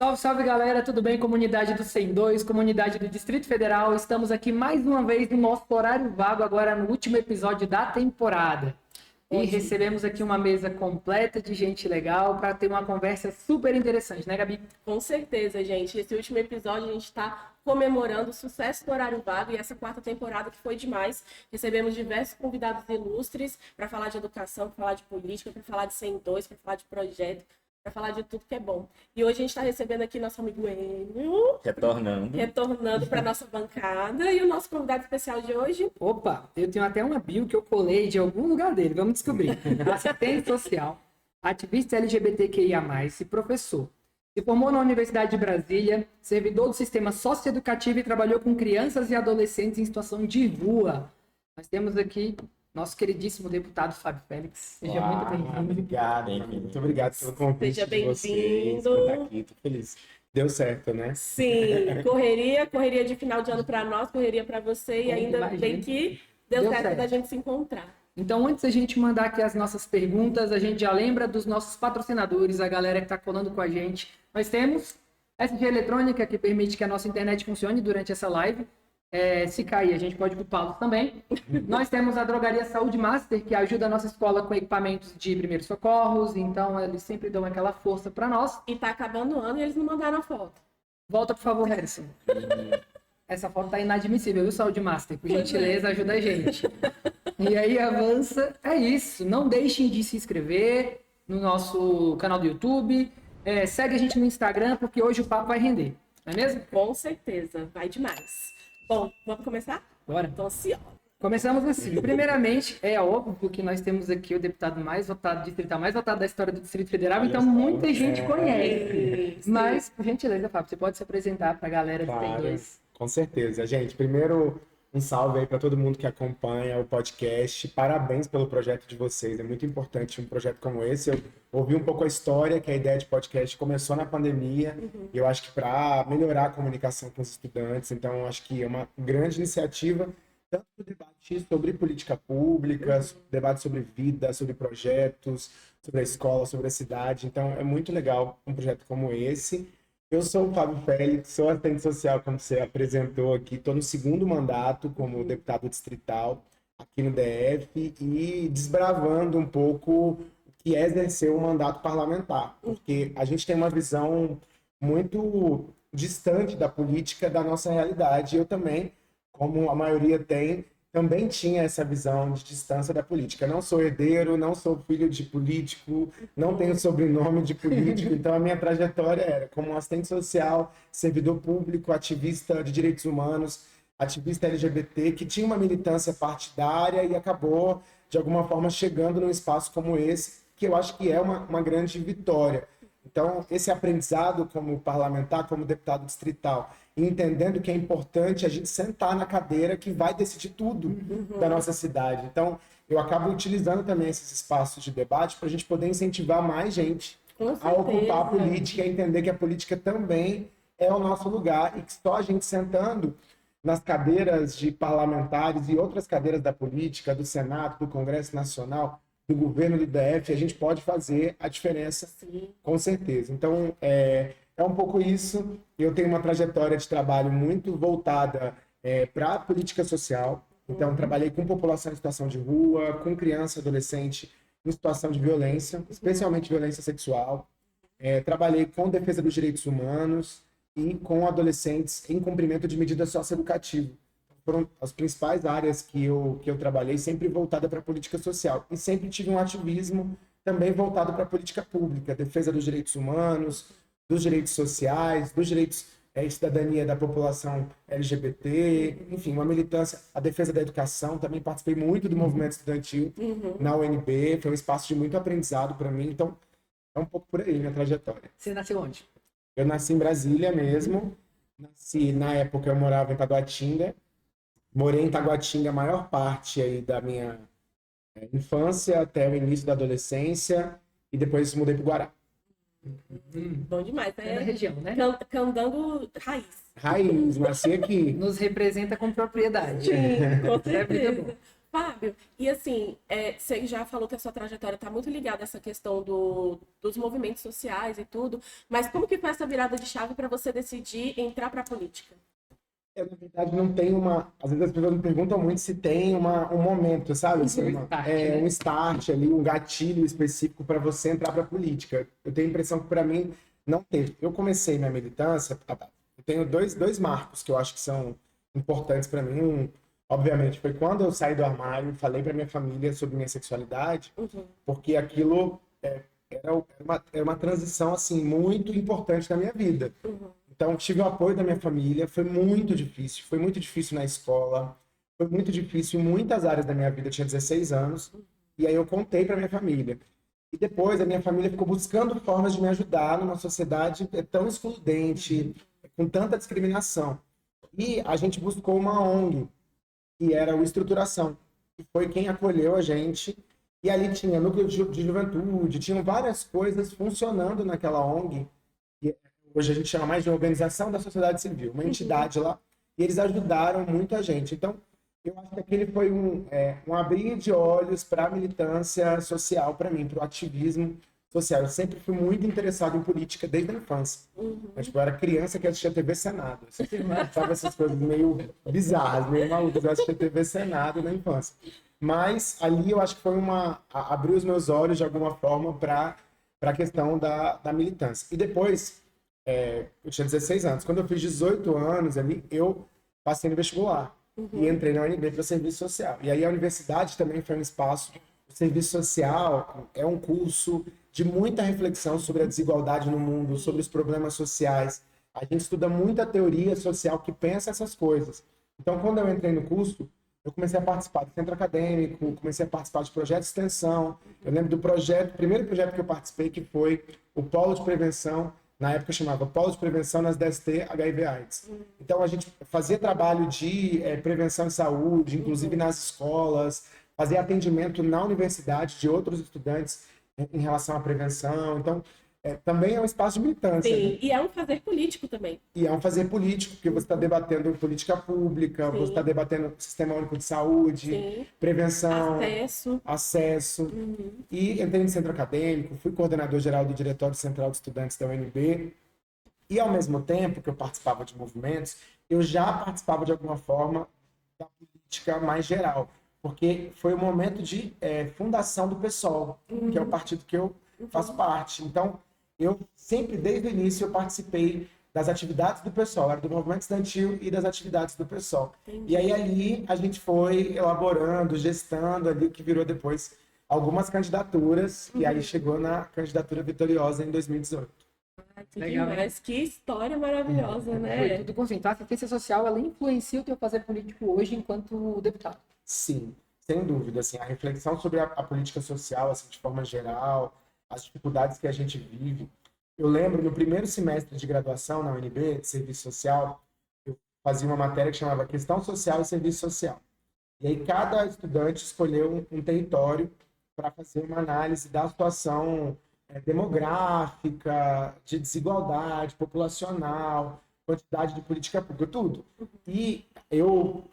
Salve, salve galera, tudo bem? Comunidade do 102, comunidade do Distrito Federal. Estamos aqui mais uma vez no nosso horário vago, agora no último episódio da temporada. E recebemos aqui uma mesa completa de gente legal para ter uma conversa super interessante, né, Gabi? Com certeza, gente. Esse último episódio a gente está comemorando o sucesso do Horário Vago e essa quarta temporada que foi demais. Recebemos diversos convidados ilustres para falar de educação, para falar de política, para falar de 102, para falar de projeto, para falar de tudo que é bom. E hoje a gente está recebendo aqui nosso amigo Enio. Retornando para nossa bancada. E o nosso convidado especial de hoje... Opa, eu tenho até uma bio que eu colei de algum lugar dele, vamos descobrir. Assistente social, ativista LGBTQIA+, e professor. Se formou na Universidade de Brasília, servidor do sistema socioeducativo e trabalhou com crianças e adolescentes em situação de rua. Nós temos aqui nosso queridíssimo deputado Fábio Félix. Seja muito bem-vindo. Obrigado, muito obrigado pelo convite. Seja bem-vindo. Tô feliz. Deu certo, né? Sim, correria de final de ano para nós, correria para você e ainda bem que deu certo da gente se encontrar. Então, antes da gente mandar aqui as nossas perguntas, a gente já lembra dos nossos patrocinadores, a galera que está colando com a gente. Nós temos SG Eletrônica, que permite que a nossa internet funcione durante essa live. Se cair, a gente pode culpá-los também. Nós temos a Drogaria Saúde Master, que ajuda a nossa escola com equipamentos de primeiros socorros. Então, eles sempre dão aquela força para nós. E tá acabando o ano e eles não mandaram a foto. Volta, por favor, Harrison. Essa foto tá inadmissível, viu, Saúde Master? Por gentileza, ajuda a gente. E aí, avança. É isso. Não deixem de se inscrever no nosso canal do YouTube. Segue a gente no Instagram, porque hoje o papo vai render. Não é mesmo? Com certeza. Vai demais. Bom, vamos começar? Bora. Tô ansiosa. Começamos assim. Primeiramente, é óbvio que nós temos aqui o deputado mais votado, distrital mais votado da história do Distrito Federal, então muita gente conhece. Mas, por gentileza, Fábio, você pode se apresentar para a galera que tem dois. Com certeza. Gente, primeiro, um salve aí para todo mundo que acompanha o podcast. Parabéns pelo projeto de vocês. É muito importante um projeto como esse. Eu ouvi um pouco a história, que a ideia de podcast começou na pandemia. E eu acho que para melhorar a comunicação com os estudantes, então eu acho que é uma grande iniciativa, tanto o debate sobre política pública, debate sobre vida, sobre projetos, sobre a escola, sobre a cidade. Então é muito legal um projeto como esse. Eu sou o Fábio Félix, sou assistente social, como você apresentou aqui. Estou no segundo mandato como deputado distrital aqui no DF e desbravando um pouco o que é exercer um mandato parlamentar, porque a gente tem uma visão muito distante da política, da nossa realidade. Eu também, como a maioria tem, também tinha essa visão de distância da política. Não sou herdeiro, não sou filho de político, não tenho sobrenome de político, então a minha trajetória era como assistente social, servidor público, ativista de direitos humanos, ativista LGBT, que tinha uma militância partidária e acabou, de alguma forma, chegando num espaço como esse, que eu acho que é uma grande vitória. Então, esse aprendizado como parlamentar, como deputado distrital, entendendo que é importante a gente sentar na cadeira que vai decidir tudo da nossa cidade. Então, eu acabo utilizando também esses espaços de debate para a gente poder incentivar mais gente a ocupar a política e entender que a política também é o nosso lugar e que só a gente sentando nas cadeiras de parlamentares e outras cadeiras da política, do Senado, do Congresso Nacional, do governo do DF, a gente pode fazer a diferença, com certeza. Então, é um pouco isso. Eu tenho uma trajetória de trabalho muito voltada para a política social. Então, trabalhei com população em situação de rua, com criança e adolescente em situação de violência, especialmente violência sexual. Trabalhei com defesa dos direitos humanos e com adolescentes em cumprimento de medidas socioeducativas. Foram as principais áreas que eu trabalhei, sempre voltada para a política social. E sempre tive um ativismo também voltado para a política pública, defesa dos direitos humanos, dos direitos sociais, dos direitos e cidadania da população LGBT, enfim, uma militância, a defesa da educação. Também participei muito do movimento estudantil na UNB, foi um espaço de muito aprendizado para mim. Então, é um pouco por aí minha trajetória. Você nasceu onde? Eu nasci em Brasília mesmo. Na época eu morava em Taguatinga. Morei em Taguatinga a maior parte aí da minha infância até o início da adolescência e depois mudei para o Guará. Bom demais, né? É da região, né? Candango raiz. Raiz, nasci aqui. Nos representa com propriedade. Sim, com certeza. Fábio, e assim, você já falou que a sua trajetória está muito ligada a essa questão dos movimentos sociais e tudo, mas como que foi essa virada de chave para você decidir entrar para a política? Eu, na verdade, não tenho uma. Às vezes as pessoas me perguntam muito se tem um momento, sabe? Assim, Um start, né? um start ali, um gatilho específico para você entrar para a política. Eu tenho a impressão que para mim não teve. Eu comecei minha militância, eu tenho dois marcos que eu acho que são importantes para mim. Um, obviamente, foi quando eu saí do armário, falei para minha família sobre minha sexualidade, porque aquilo era uma transição assim muito importante na minha vida. Então, tive o apoio da minha família, foi muito difícil na escola, foi muito difícil em muitas áreas da minha vida, eu tinha 16 anos, e aí eu contei para minha família. E depois a minha família ficou buscando formas de me ajudar numa sociedade tão excludente, com tanta discriminação. E a gente buscou uma ONG, que era o Estruturação, que foi quem acolheu a gente, e ali tinha núcleo de juventude, tinham várias coisas funcionando naquela ONG, hoje a gente chama mais de organização da sociedade civil, uma entidade lá, e eles ajudaram muito a gente. Então, eu acho que aquele foi um abrir de olhos para a militância social para mim, para o ativismo social. Eu sempre fui muito interessado em política desde a infância. Mas, tipo, eu era criança que assistia TV Senado. Sabe essas coisas meio bizarras, meio malucas. Eu assistia TV Senado na infância. Mas ali eu acho que foi abrir os meus olhos de alguma forma para a questão da militância. E depois eu tinha 16 anos. Quando eu fiz 18 anos ali, eu passei no vestibular e entrei na UNB para serviço social. E aí a universidade também foi um espaço. O serviço social é um curso de muita reflexão sobre a desigualdade no mundo, sobre os problemas sociais. A gente estuda muita teoria social que pensa essas coisas. Então, quando eu entrei no curso, eu comecei a participar do centro acadêmico, comecei a participar de projetos de extensão. Eu lembro do primeiro projeto que eu participei, que foi o Polo de Prevenção. Na época chamava Polo de Prevenção nas DST HIV/AIDS. Então a gente fazia trabalho de prevenção em saúde, inclusive nas escolas, fazia atendimento na universidade de outros estudantes em relação à prevenção. Então também é um espaço de militância. Sim, né? e é um fazer político também. E é um fazer político, porque você está debatendo política pública, você está debatendo sistema único de saúde, prevenção, acesso. E entrei no centro acadêmico, fui coordenador geral do Diretório Central de Estudantes da UNB. E, ao mesmo tempo que eu participava de movimentos, eu já participava, de alguma forma, da política mais geral. Porque foi o momento de fundação do PSOL, que é o partido que eu faço parte. Então, eu sempre, desde o início, eu participei das atividades do PSOL, era do movimento estudantil e das atividades do PSOL. E aí ali a gente foi elaborando, gestando ali o que virou depois algumas candidaturas, e aí chegou na candidatura vitoriosa em 2018. Que demais, que história maravilhosa, né? Foi tudo concentrado. A assistência social, ela influencia o teu fazer político hoje enquanto deputado. Sim, sem dúvida. Assim, a reflexão sobre a política social, assim, de forma geral, as dificuldades que a gente vive. Eu lembro, no primeiro semestre de graduação na UNB, de Serviço Social, eu fazia uma matéria que chamava Questão Social e Serviço Social. E aí cada estudante escolheu um território para fazer uma análise da situação demográfica, de desigualdade populacional, quantidade de política pública, tudo. E eu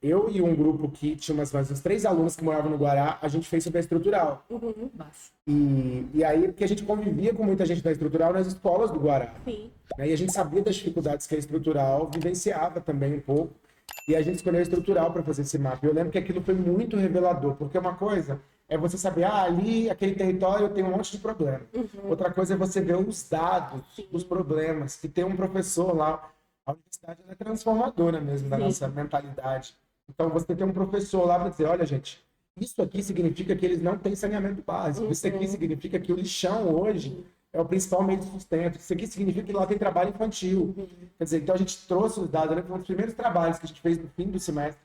e um grupo que tinha mais uns 3 alunos que moravam no Guará, a gente fez sobre a estrutural. E aí, porque a gente convivia com muita gente da estrutural nas escolas do Guará. Sim. E a gente sabia das dificuldades que a estrutural vivenciava também um pouco. E a gente escolheu a estrutural para fazer esse mapa. Eu lembro que aquilo foi muito revelador, porque uma coisa é você saber, ali, aquele território tem um monte de problema. Outra coisa é você ver os dados dos problemas, que tem um professor lá. A universidade é transformadora mesmo da nossa mentalidade. Então, você tem um professor lá para dizer, olha, gente, isso aqui significa que eles não têm saneamento básico. Isso aqui significa que o lixão hoje é o principal meio de sustento. Isso aqui significa que lá tem trabalho infantil. Quer dizer, então a gente trouxe os dados, né? Foi um dos primeiros trabalhos que a gente fez no fim do semestre.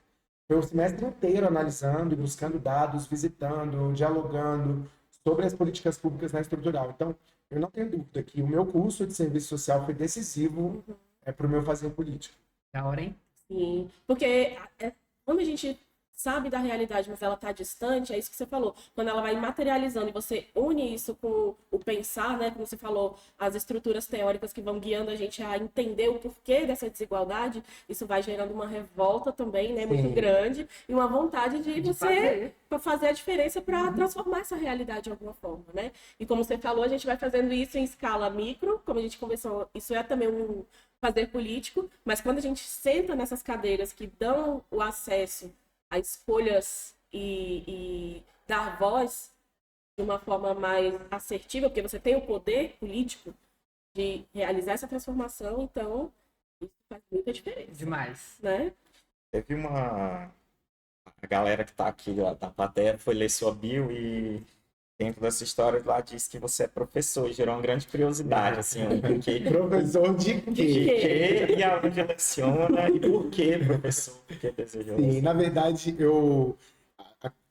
Foi o semestre inteiro analisando e buscando dados, visitando, dialogando sobre as políticas públicas na estrutural. Então, eu não tenho dúvida que o meu curso de serviço social foi decisivo para o meu fazer político. Da hora, hein? Sim, porque quando a gente sabe da realidade, mas ela está distante, é isso que você falou. Quando ela vai materializando e você une isso com o pensar, né? Como você falou, as estruturas teóricas que vão guiando a gente a entender o porquê dessa desigualdade, isso vai gerando uma revolta também, né? Muito grande, e uma vontade de você fazer a diferença para transformar essa realidade de alguma forma, né? E como você falou, a gente vai fazendo isso em escala micro, como a gente conversou, isso é também um fazer político, mas quando a gente senta nessas cadeiras que dão o acesso a escolhas e dar voz de uma forma mais assertiva, porque você tem o poder político de realizar essa transformação, então isso faz muita diferença. Demais. Né? Teve a galera que está aqui da plateia foi ler sua bio e dentro dessa história lá diz que você é professor e gerou uma grande curiosidade, assim, porque Professor de de quê? quê e aonde leciona e por que professor, por que desejou Sim, isso? na verdade,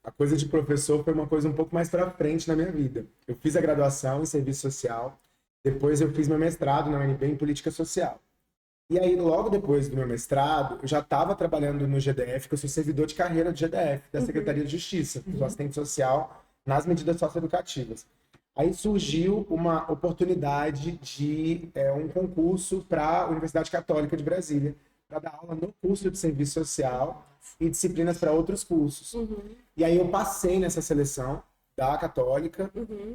a coisa de professor foi uma coisa um pouco mais para frente na minha vida. Eu fiz a graduação em serviço social, depois eu fiz meu mestrado na UNB em política social. E aí, logo depois do meu mestrado, eu já estava trabalhando no GDF, que eu sou servidor de carreira do GDF, da Secretaria de Justiça, sou assistente social nas medidas socioeducativas. Aí surgiu uma oportunidade de um concurso para a Universidade Católica de Brasília, para dar aula no curso de serviço social e disciplinas para outros cursos. E aí eu passei nessa seleção da Católica,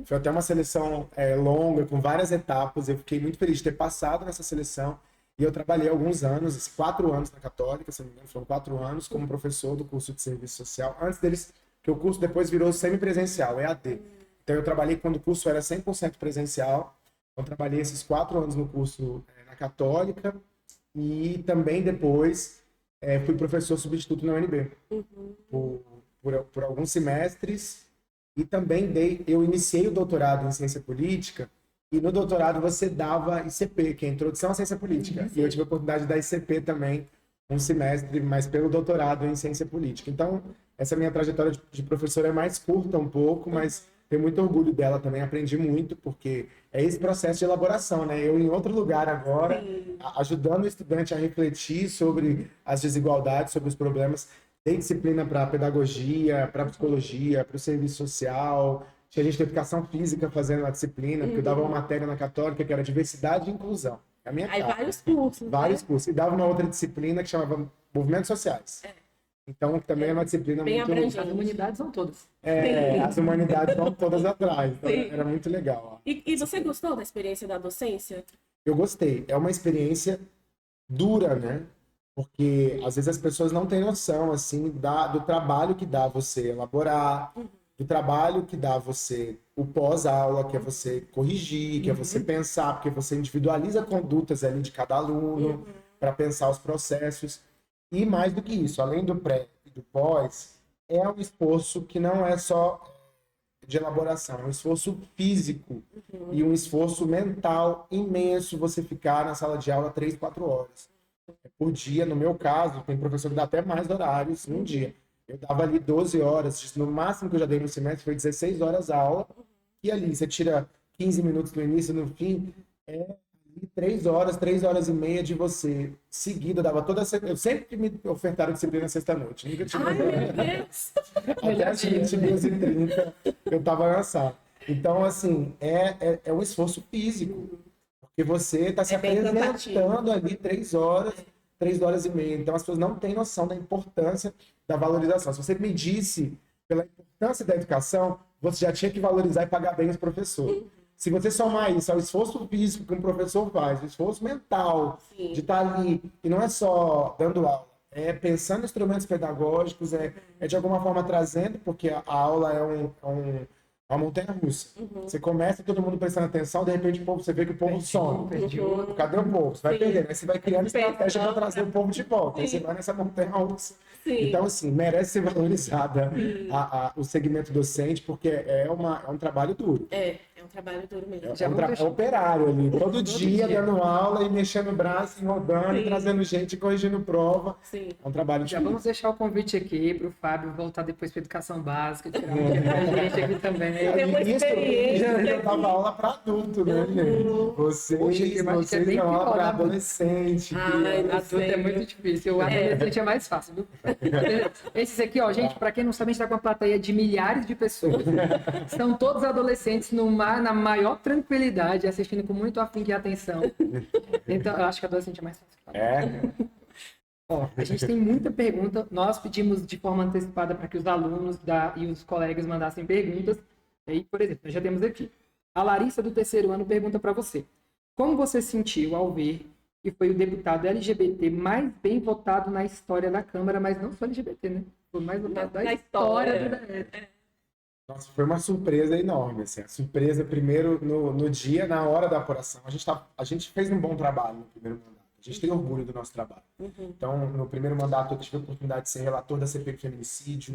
foi até uma seleção longa, com várias etapas, eu fiquei muito feliz de ter passado nessa seleção, e eu trabalhei alguns anos, 4 anos na Católica, se não me engano, foram 4 anos como professor do curso de serviço social, antes deles, que o curso depois virou semipresencial, EAD. Então eu trabalhei quando o curso era 100% presencial, então trabalhei esses 4 anos no curso na Católica, e também depois fui professor substituto na UNB, por alguns semestres, e também eu iniciei o doutorado em ciência política, e no doutorado você dava ICP, que é Introdução à Ciência Política. E eu tive a oportunidade de dar ICP também, um semestre, mas pelo doutorado em ciência política. Então, essa minha trajetória de professor é mais curta um pouco, mas tenho muito orgulho dela também, aprendi muito, porque é esse processo de elaboração, né? Eu em outro lugar agora, ajudando o estudante a refletir sobre as desigualdades, sobre os problemas. Tem disciplina para pedagogia, para psicologia, para o serviço social. Tinha gente de educação física fazendo a disciplina, porque eu dava uma matéria na Católica que era diversidade e inclusão. É a minha Aí cara. vários cursos. Vários cursos. E dava uma outra disciplina que chamava Movimentos Sociais. Então, também é uma disciplina bem muito... abrangente. As humanidades são todas. As humanidades vão todas atrás. Então, era muito legal. Ó. E você gostou da experiência da docência? Eu gostei. É uma experiência dura, né? Porque, às vezes, as pessoas não têm noção, assim, do trabalho que dá você elaborar, do trabalho que dá você o pós-aula, que é você corrigir, que é você pensar, porque você individualiza condutas ali de cada aluno para pensar os processos. E mais do que isso, além do pré e do pós, é um esforço que não é só de elaboração, é um esforço físico e um esforço mental imenso você ficar na sala de aula 3, 4 horas por dia. No meu caso, tem professor que dá até mais horários num dia. Eu dava ali 12 horas, no máximo que eu já dei no semestre foi 16 horas a aula, e ali você tira 15 minutos no início e no fim, 3 horas e meia de você seguida, dava toda eu sempre me ofertaram disciplina sexta-noite, nunca tive. Ai, meu Deus! Até as 22h30 eu tava cansado. Então, assim, é um esforço físico, porque você está se bem apresentando ali 3 horas e meia. Então, as pessoas não têm noção da importância da valorização. Se você medisse pela importância da educação, você já tinha que valorizar e pagar bem os professores. Se você somar isso ao esforço físico que um professor faz, o esforço mental de estar ali, e não é só dando aula, é pensando em instrumentos pedagógicos, é de alguma forma trazendo, porque a aula é uma montanha-russa. Você começa todo mundo prestando atenção, de repente você vê que o povo some. Cadê o povo? Você vai perdendo. Aí você vai criando estratégia para trazer o povo de volta. Aí você vai nessa montanha-russa. Então, assim, merece ser valorizada o segmento docente, porque é um trabalho duro. É um trabalho duro mesmo. É operário ali, todo dia dando aula e mexendo o braço, e rodando, e trazendo gente, corrigindo prova. Sim. É um trabalho Já difícil. vamos deixar o convite aqui para o Fábio voltar depois para educação básica, tirar uma dica pra gente aqui também. Tem uma experiência Eu dava aula para adulto, né, gente? Vocês é bem dão aula pior, para né? adolescente. Ai, não Adulto é muito difícil, o adolescente é mais fácil, viu? Esses aqui, ó, gente, para quem não sabe, a gente tá com uma plateia de milhares de pessoas. São todos adolescentes na maior tranquilidade, assistindo com muito afinco e atenção. Então, eu acho que adolescente é mais fácil. É? Ó, a gente tem muita pergunta. Nós pedimos de forma antecipada para que os alunos e os colegas mandassem perguntas. E aí, por exemplo, nós já temos aqui. A Larissa, do 3º ano, pergunta para você. Como você sentiu ao ver que foi o deputado LGBT mais bem votado na história da Câmara, mas não só LGBT, né? Foi mais votado da história do DF. Nossa, foi uma surpresa enorme, assim. A surpresa, primeiro, no dia, na hora da apuração. A gente fez um bom trabalho no primeiro mandato. A gente tem orgulho do nosso trabalho. Então, no primeiro mandato, eu tive a oportunidade de ser relator da CPI de feminicídio.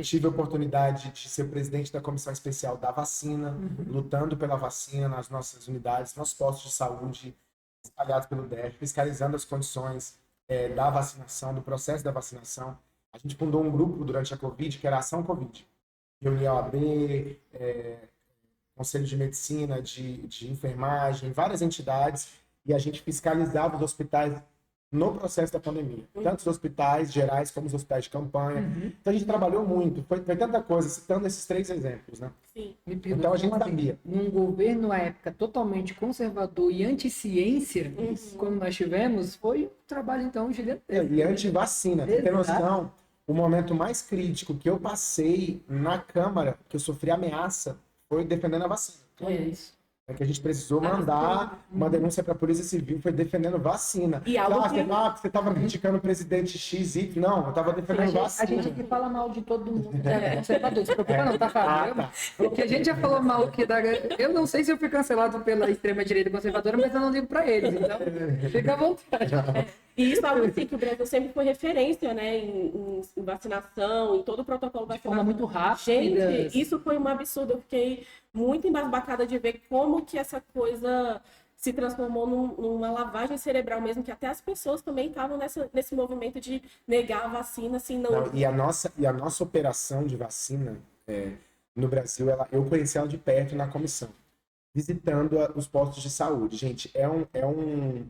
Tive a oportunidade de ser presidente da Comissão Especial da Vacina, lutando pela vacina nas nossas unidades, nos postos de saúde espalhados pelo DF, fiscalizando as condições da vacinação, do processo da vacinação. A gente fundou um grupo durante a Covid, que era a Ação Covid. Reunia a OAB, Conselho de Medicina, de Enfermagem, várias entidades, e a gente fiscalizava os hospitais no processo da pandemia. Tanto os hospitais gerais como os hospitais de campanha. Então a gente trabalhou muito. Foi tanta coisa, citando esses 3 exemplos, né? Sim. Então a gente sabia. Num governo, à época, totalmente conservador e anti-ciência, como nós tivemos, foi um trabalho, então, gigantesco. E anti-vacina. Pra ter noção, o momento mais crítico que eu passei na Câmara, que eu sofri ameaça, foi defendendo a vacina. É isso. É que a gente precisou mandar uma denúncia para a Polícia Civil, foi defendendo vacina. E algo que... Você estava criticando o presidente XY. Não, eu estava defendendo vacina. A gente aqui fala mal de todo mundo, né? Conservador. Se preocupa não, tá, Fábio? Tá. Porque a gente já falou mal que eu não sei se eu fui cancelado pela extrema-direita conservadora, mas eu não ligo para eles, então fica à vontade. E isso é algo assim que o Brasil sempre foi referência, né, em vacinação, em todo o protocolo De vacinal. forma muito rápida. Gente, isso foi um absurdo. Eu fiquei muito embasbacada de ver como que essa coisa se transformou numa lavagem cerebral mesmo, que até as pessoas também estavam nesse movimento de negar a vacina, assim, não... E a nossa operação de vacina no Brasil, eu conheci ela de perto na comissão, visitando os postos de saúde. Gente, é um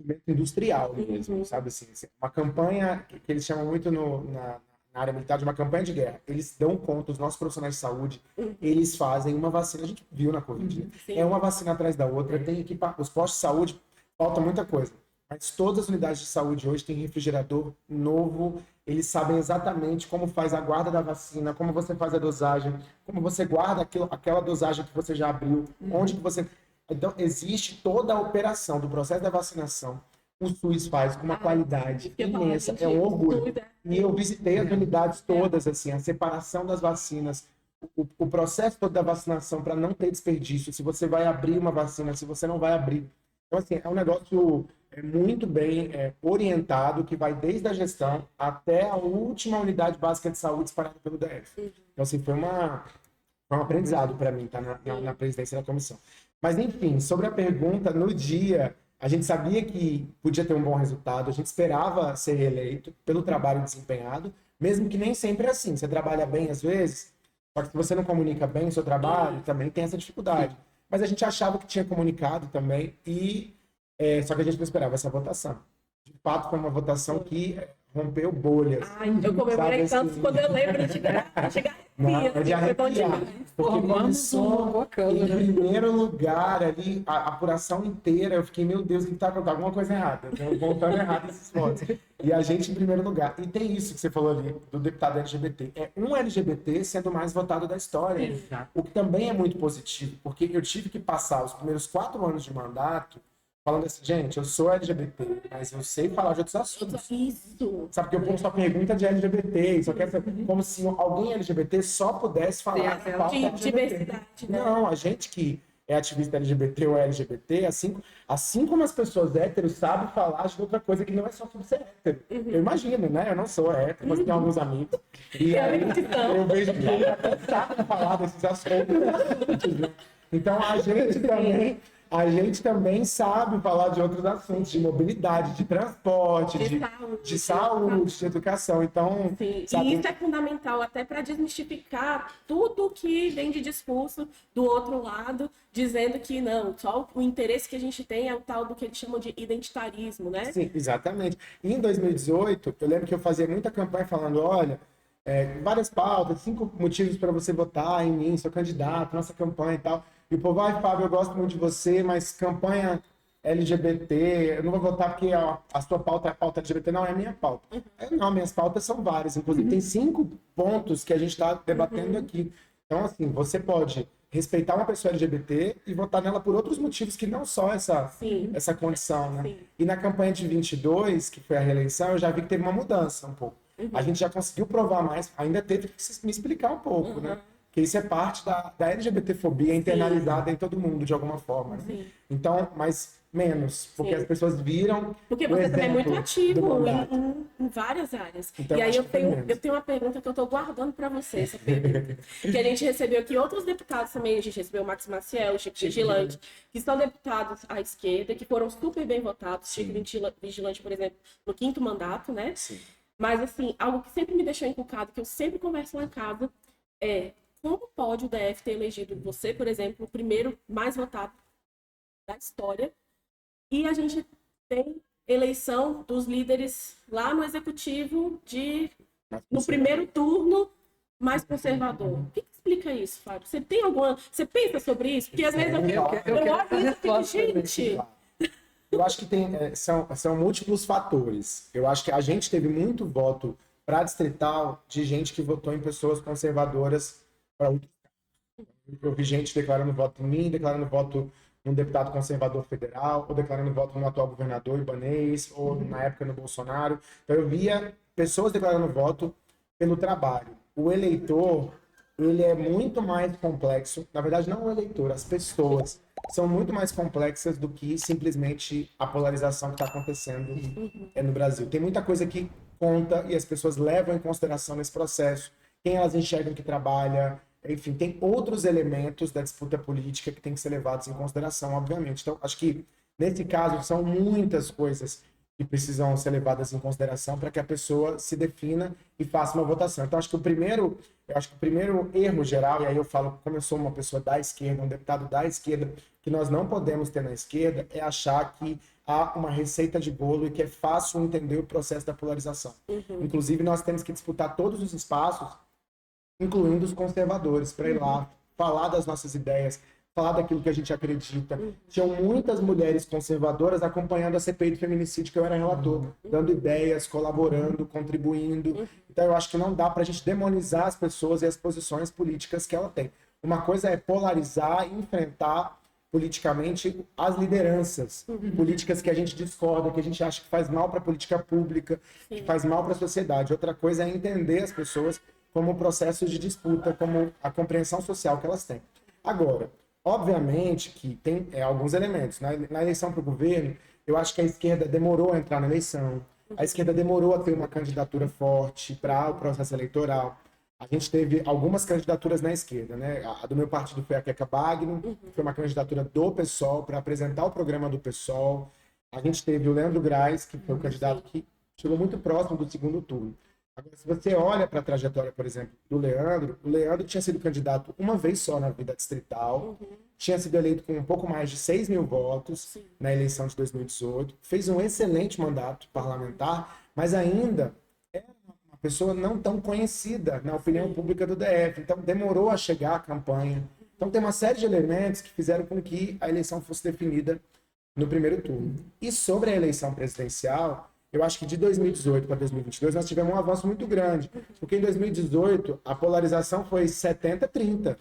movimento industrial mesmo, sabe assim? Uma campanha que eles chamam muito na área militar de uma campanha de guerra. Eles dão conta, os nossos profissionais de saúde, eles fazem uma vacina, a gente viu na Covid, né? É uma vacina atrás da outra, tem os postos de saúde, falta muita coisa. Mas todas as unidades de saúde hoje têm refrigerador novo, eles sabem exatamente como faz a guarda da vacina, como você faz a dosagem, como você guarda aquela dosagem que você já abriu, onde que você... Então, existe toda a operação do processo da vacinação. O SUS faz com uma qualidade imensa, é um orgulho. E eu visitei as unidades todas, assim, a separação das vacinas, o processo todo da vacinação para não ter desperdício, se você vai abrir uma vacina, se você não vai abrir. Então, assim, é um negócio muito bem orientado, que vai desde a gestão até a última unidade básica de saúde espalhada pelo DF. Então, assim, foi um aprendizado para mim, tá na presidência da comissão. Mas, enfim, sobre a pergunta, no dia, a gente sabia que podia ter um bom resultado, a gente esperava ser reeleito pelo trabalho desempenhado, mesmo que nem sempre é assim. Você trabalha bem às vezes, só que se você não comunica bem o seu trabalho, também tem essa dificuldade. Mas a gente achava que tinha comunicado também, só que a gente não esperava essa votação. De fato, foi uma votação que rompeu bolhas. Ai, eu comemorei tanto assim? quando eu lembro de chegar É de arrepiar. Porque começou em primeiro lugar ali, a apuração inteira, eu fiquei, meu Deus, o que tá acontecendo? Alguma coisa errada. Estão voltando errado esses votos. E a gente em primeiro lugar. E tem isso que você falou ali, do deputado LGBT. É um LGBT sendo o mais votado da história. Exato. O que também é muito positivo, porque eu tive que passar os primeiros 4 anos de mandato falando assim, gente, eu sou LGBT, mas eu sei falar de outros assuntos. Isso. Sabe, porque o povo só pergunta de LGBT, só quer saber, como se alguém LGBT só pudesse falar Tem de diversidade, né? Não, a gente que é ativista LGBT ou LGBT, assim como as pessoas héteros sabem falar de outra coisa que não é só sobre ser hétero. Eu imagino, né? Eu não sou hétero, mas tenho alguns amigos. E aí, eu vejo que eles até sabem falar desses assuntos, né? Então a gente também sabe falar de outros assuntos, de mobilidade, de transporte, de saúde, de educação. Então, sim. sabe... E isso é fundamental até para desmistificar tudo que vem de discurso do outro lado, dizendo que não, só o interesse que a gente tem é o tal do que eles chamam de identitarismo, né? Sim, exatamente. E em 2018, eu lembro que eu fazia muita campanha falando, olha, várias pautas, 5 motivos para você votar em mim, sou candidato, nossa campanha e tal. E o povo, ai, Fábio, eu gosto muito de você, mas campanha LGBT, eu não vou votar porque a sua pauta é a pauta LGBT, não é a minha pauta. Não, minhas pautas são várias, inclusive tem 5 pontos que a gente está debatendo aqui. Então, assim, você pode respeitar uma pessoa LGBT e votar nela por outros motivos que não só essa condição, né? Sim. E na campanha de 22, que foi a reeleição, eu já vi que teve uma mudança um pouco. A gente já conseguiu provar mais, ainda teve que me explicar um pouco, né? Que isso é parte da LGBTfobia internalizada em todo mundo, de alguma forma. Né? Então, mas menos, porque as pessoas viram. Porque você também é muito ativo em várias áreas. Então, e aí eu menos. tenho uma pergunta que eu estou guardando para você, essa pergunta. Que a gente recebeu aqui outros deputados também, a gente recebeu o Max Maciel, o Chico Vigilante, que são deputados à esquerda, que foram super bem votados. Chico Vigilante, por exemplo, no 5º mandato, né? Sim. Mas, assim, algo que sempre me deixou encucado, que eu sempre converso lá em casa, é como pode o DF ter elegido você, por exemplo, o primeiro mais votado da história, e a gente tem eleição dos líderes lá no executivo no primeiro turno mais conservador. O que explica isso, Fábio? Você tem alguma... Você pensa sobre isso? Porque às vezes eu olho isso e fico, gente... Eu acho que são múltiplos fatores. Eu acho que a gente teve muito voto para distrital de gente que votou em pessoas conservadoras para outros casos. Eu vi gente declarando voto em mim, declarando voto num deputado conservador federal, ou declarando voto no atual governador Ibanez, ou na época no Bolsonaro. Então eu via pessoas declarando voto pelo trabalho. O eleitor, ele é muito mais complexo. Na verdade, não o eleitor, as pessoas são muito mais complexas do que simplesmente a polarização que está acontecendo no Brasil. Tem muita coisa que conta e as pessoas levam em consideração nesse processo. Quem elas enxergam que trabalha, enfim, tem outros elementos da disputa política que têm que ser levados em consideração, obviamente. Então, acho que, nesse caso, são muitas coisas que precisam ser levadas em consideração para que a pessoa se defina e faça uma votação. Então, acho que o primeiro erro geral, e aí eu falo, como eu sou uma pessoa da esquerda, um deputado da esquerda, que nós não podemos ter na esquerda, é achar que há uma receita de bolo e que é fácil entender o processo da polarização. Inclusive, nós temos que disputar todos os espaços, incluindo os conservadores, para ir lá, falar das nossas ideias, falar daquilo que a gente acredita. Tinham muitas mulheres conservadoras acompanhando a CPI do feminicídio, que eu era relator, dando ideias, colaborando, contribuindo. Então, eu acho que não dá para a gente demonizar as pessoas e as posições políticas que ela tem. Uma coisa é polarizar e enfrentar politicamente as lideranças políticas que a gente discorda, que a gente acha que faz mal para a política pública, que faz mal para a sociedade. Outra coisa é entender as pessoas como processos de disputa, como a compreensão social que elas têm. Agora, obviamente que tem alguns elementos. Na eleição para o governo, eu acho que a esquerda demorou a entrar na eleição, a esquerda demorou a ter uma candidatura forte para o processo eleitoral. A gente teve algumas candidaturas na esquerda, né? A do meu partido foi a Queca Bagno, foi uma candidatura do PSOL para apresentar o programa do PSOL. A gente teve o Leandro Grais, que foi o candidato que chegou muito próximo do segundo turno. Agora, se você olha para a trajetória, por exemplo, do Leandro, o Leandro tinha sido candidato uma vez só na vida distrital, tinha sido eleito com um pouco mais de 6 mil votos na eleição de 2018, fez um excelente mandato parlamentar, mas ainda é uma pessoa não tão conhecida na opinião pública do DF, então demorou a chegar à campanha. Então tem uma série de elementos que fizeram com que a eleição fosse definida no primeiro turno. E sobre a eleição presidencial, eu acho que de 2018 para 2022 nós tivemos um avanço muito grande, porque em 2018 a polarização foi 70-30,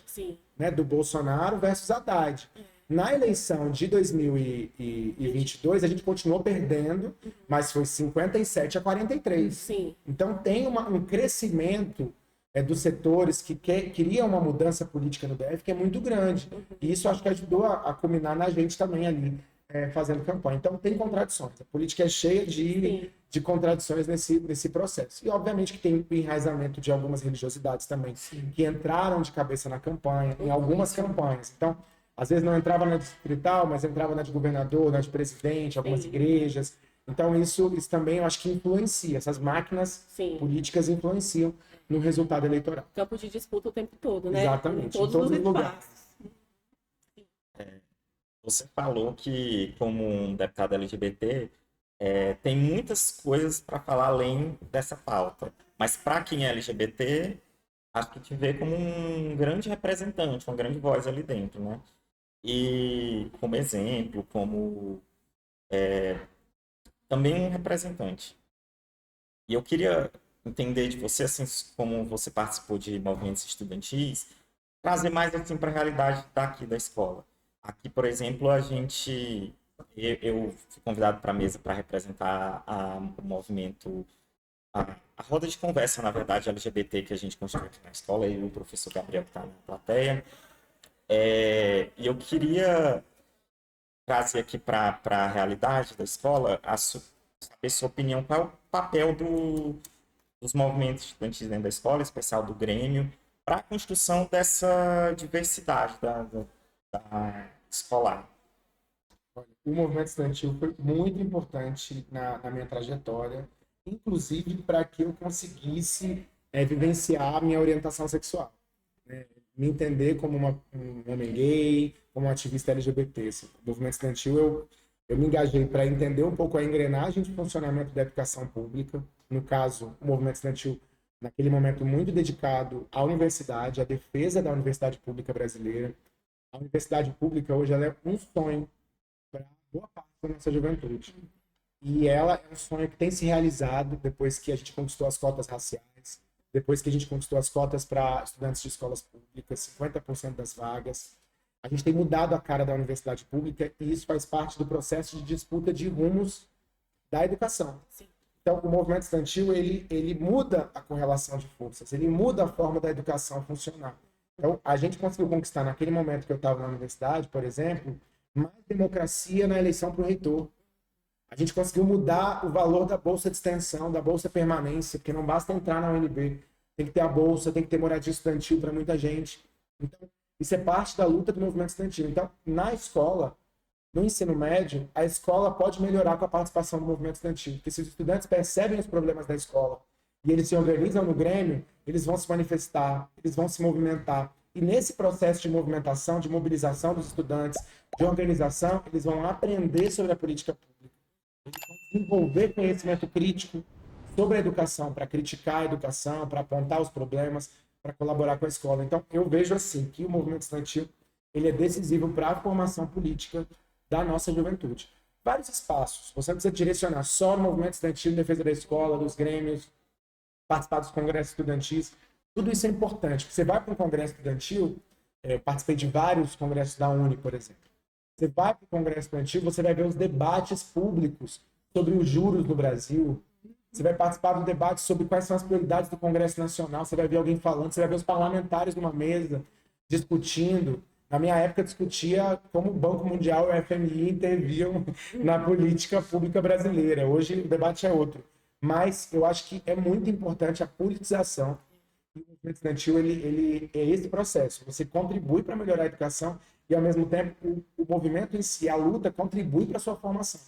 né, do Bolsonaro versus Haddad. Na eleição de 2022 a gente continuou perdendo, mas foi 57-43. Então tem um crescimento dos setores que queriam uma mudança política no DF que é muito grande. E isso acho que ajudou a culminar na gente também ali, fazendo campanha. Então tem contradições. A política é cheia de contradições nesse processo. E obviamente que tem o enraizamento de algumas religiosidades também, que entraram de cabeça na campanha, em algumas campanhas. Então às vezes não entrava na distrital, mas entrava na de governador, na de presidente, algumas Sim. igrejas. Então, isso também eu acho que influencia, essas máquinas Sim. políticas influenciam no resultado eleitoral. Campo de disputa o tempo todo, né? Exatamente, Em em todos todos os os lugares. espaços. Você falou que, como um deputado LGBT, tem muitas coisas para falar além dessa pauta. Mas para quem é LGBT, acho que te vê como um grande representante, uma grande voz ali dentro, né? E como exemplo, como também um representante. E eu queria entender de você, assim, como você participou de movimentos estudantis, trazer mais assim para a realidade daqui da escola. Aqui, por exemplo, eu fui convidado para a mesa para representar o movimento, a roda de conversa, na verdade, LGBT que a gente construiu aqui na escola, e o professor Gabriel que está na plateia. E eu queria trazer aqui para a realidade da escola, saber sua opinião, qual é o papel dos movimentos estudantis dentro da escola, em especial do Grêmio, para a construção dessa diversidade da escolar. O movimento estudantil foi muito importante na minha trajetória, inclusive para que eu conseguisse vivenciar a minha orientação sexual, né? Me entender como um homem gay, como um ativista LGBT. Assim. O movimento estudantil, eu me engajei para entender um pouco a engrenagem de funcionamento da educação pública. No caso, o movimento estudantil, naquele momento, muito dedicado à universidade, à defesa da universidade pública brasileira. A universidade pública hoje ela é um sonho para boa parte da nossa juventude. E ela é um sonho que tem se realizado depois que a gente conquistou as cotas raciais, depois que a gente conquistou as cotas para estudantes de escolas públicas, 50% das vagas. A gente tem mudado a cara da universidade pública e isso faz parte do processo de disputa de rumos da educação. Sim. Então, o movimento estudantil, ele muda a correlação de forças, ele muda a forma da educação funcionar. Então, a gente conseguiu conquistar, naquele momento que eu estava na universidade, por exemplo, mais democracia na eleição para o reitor. A gente conseguiu mudar o valor da bolsa de extensão, da bolsa permanência, porque não basta entrar na UNB, tem que ter a bolsa, tem que ter moradia estudantil para muita gente. Então, isso é parte da luta do movimento estudantil. Então, na escola, no ensino médio, a escola pode melhorar com a participação do movimento estudantil, porque se os estudantes percebem os problemas da escola e eles se organizam no Grêmio, eles vão se manifestar, eles vão se movimentar. E nesse processo de movimentação, de mobilização dos estudantes, de organização, eles vão aprender sobre a política pública. Eles vão desenvolver conhecimento crítico sobre a educação, para criticar a educação, para apontar os problemas, para colaborar com a escola. Então, eu vejo assim que o movimento estudantil ele é decisivo para a formação política da nossa juventude. Vários espaços. Você não precisa direcionar só no movimento estudantil em defesa da escola, dos grêmios, participar dos congressos estudantis. Tudo isso é importante. Você vai para um congresso estudantil, eu participei de vários congressos da Uni, por exemplo. Você vai para o congresso estudantil, você vai ver os debates públicos sobre os juros no Brasil. Você vai participar do debate sobre quais são as prioridades do Congresso Nacional. Você vai ver alguém falando, você vai ver os parlamentares numa mesa discutindo. Na minha época, discutia como o Banco Mundial e o FMI interviam na política pública brasileira. Hoje, o debate é outro. Mas eu acho que é muito importante a politização. E o movimento estudantil ele é esse processo. Você contribui para melhorar a educação e, ao mesmo tempo, o movimento em si, a luta, contribui para a sua formação.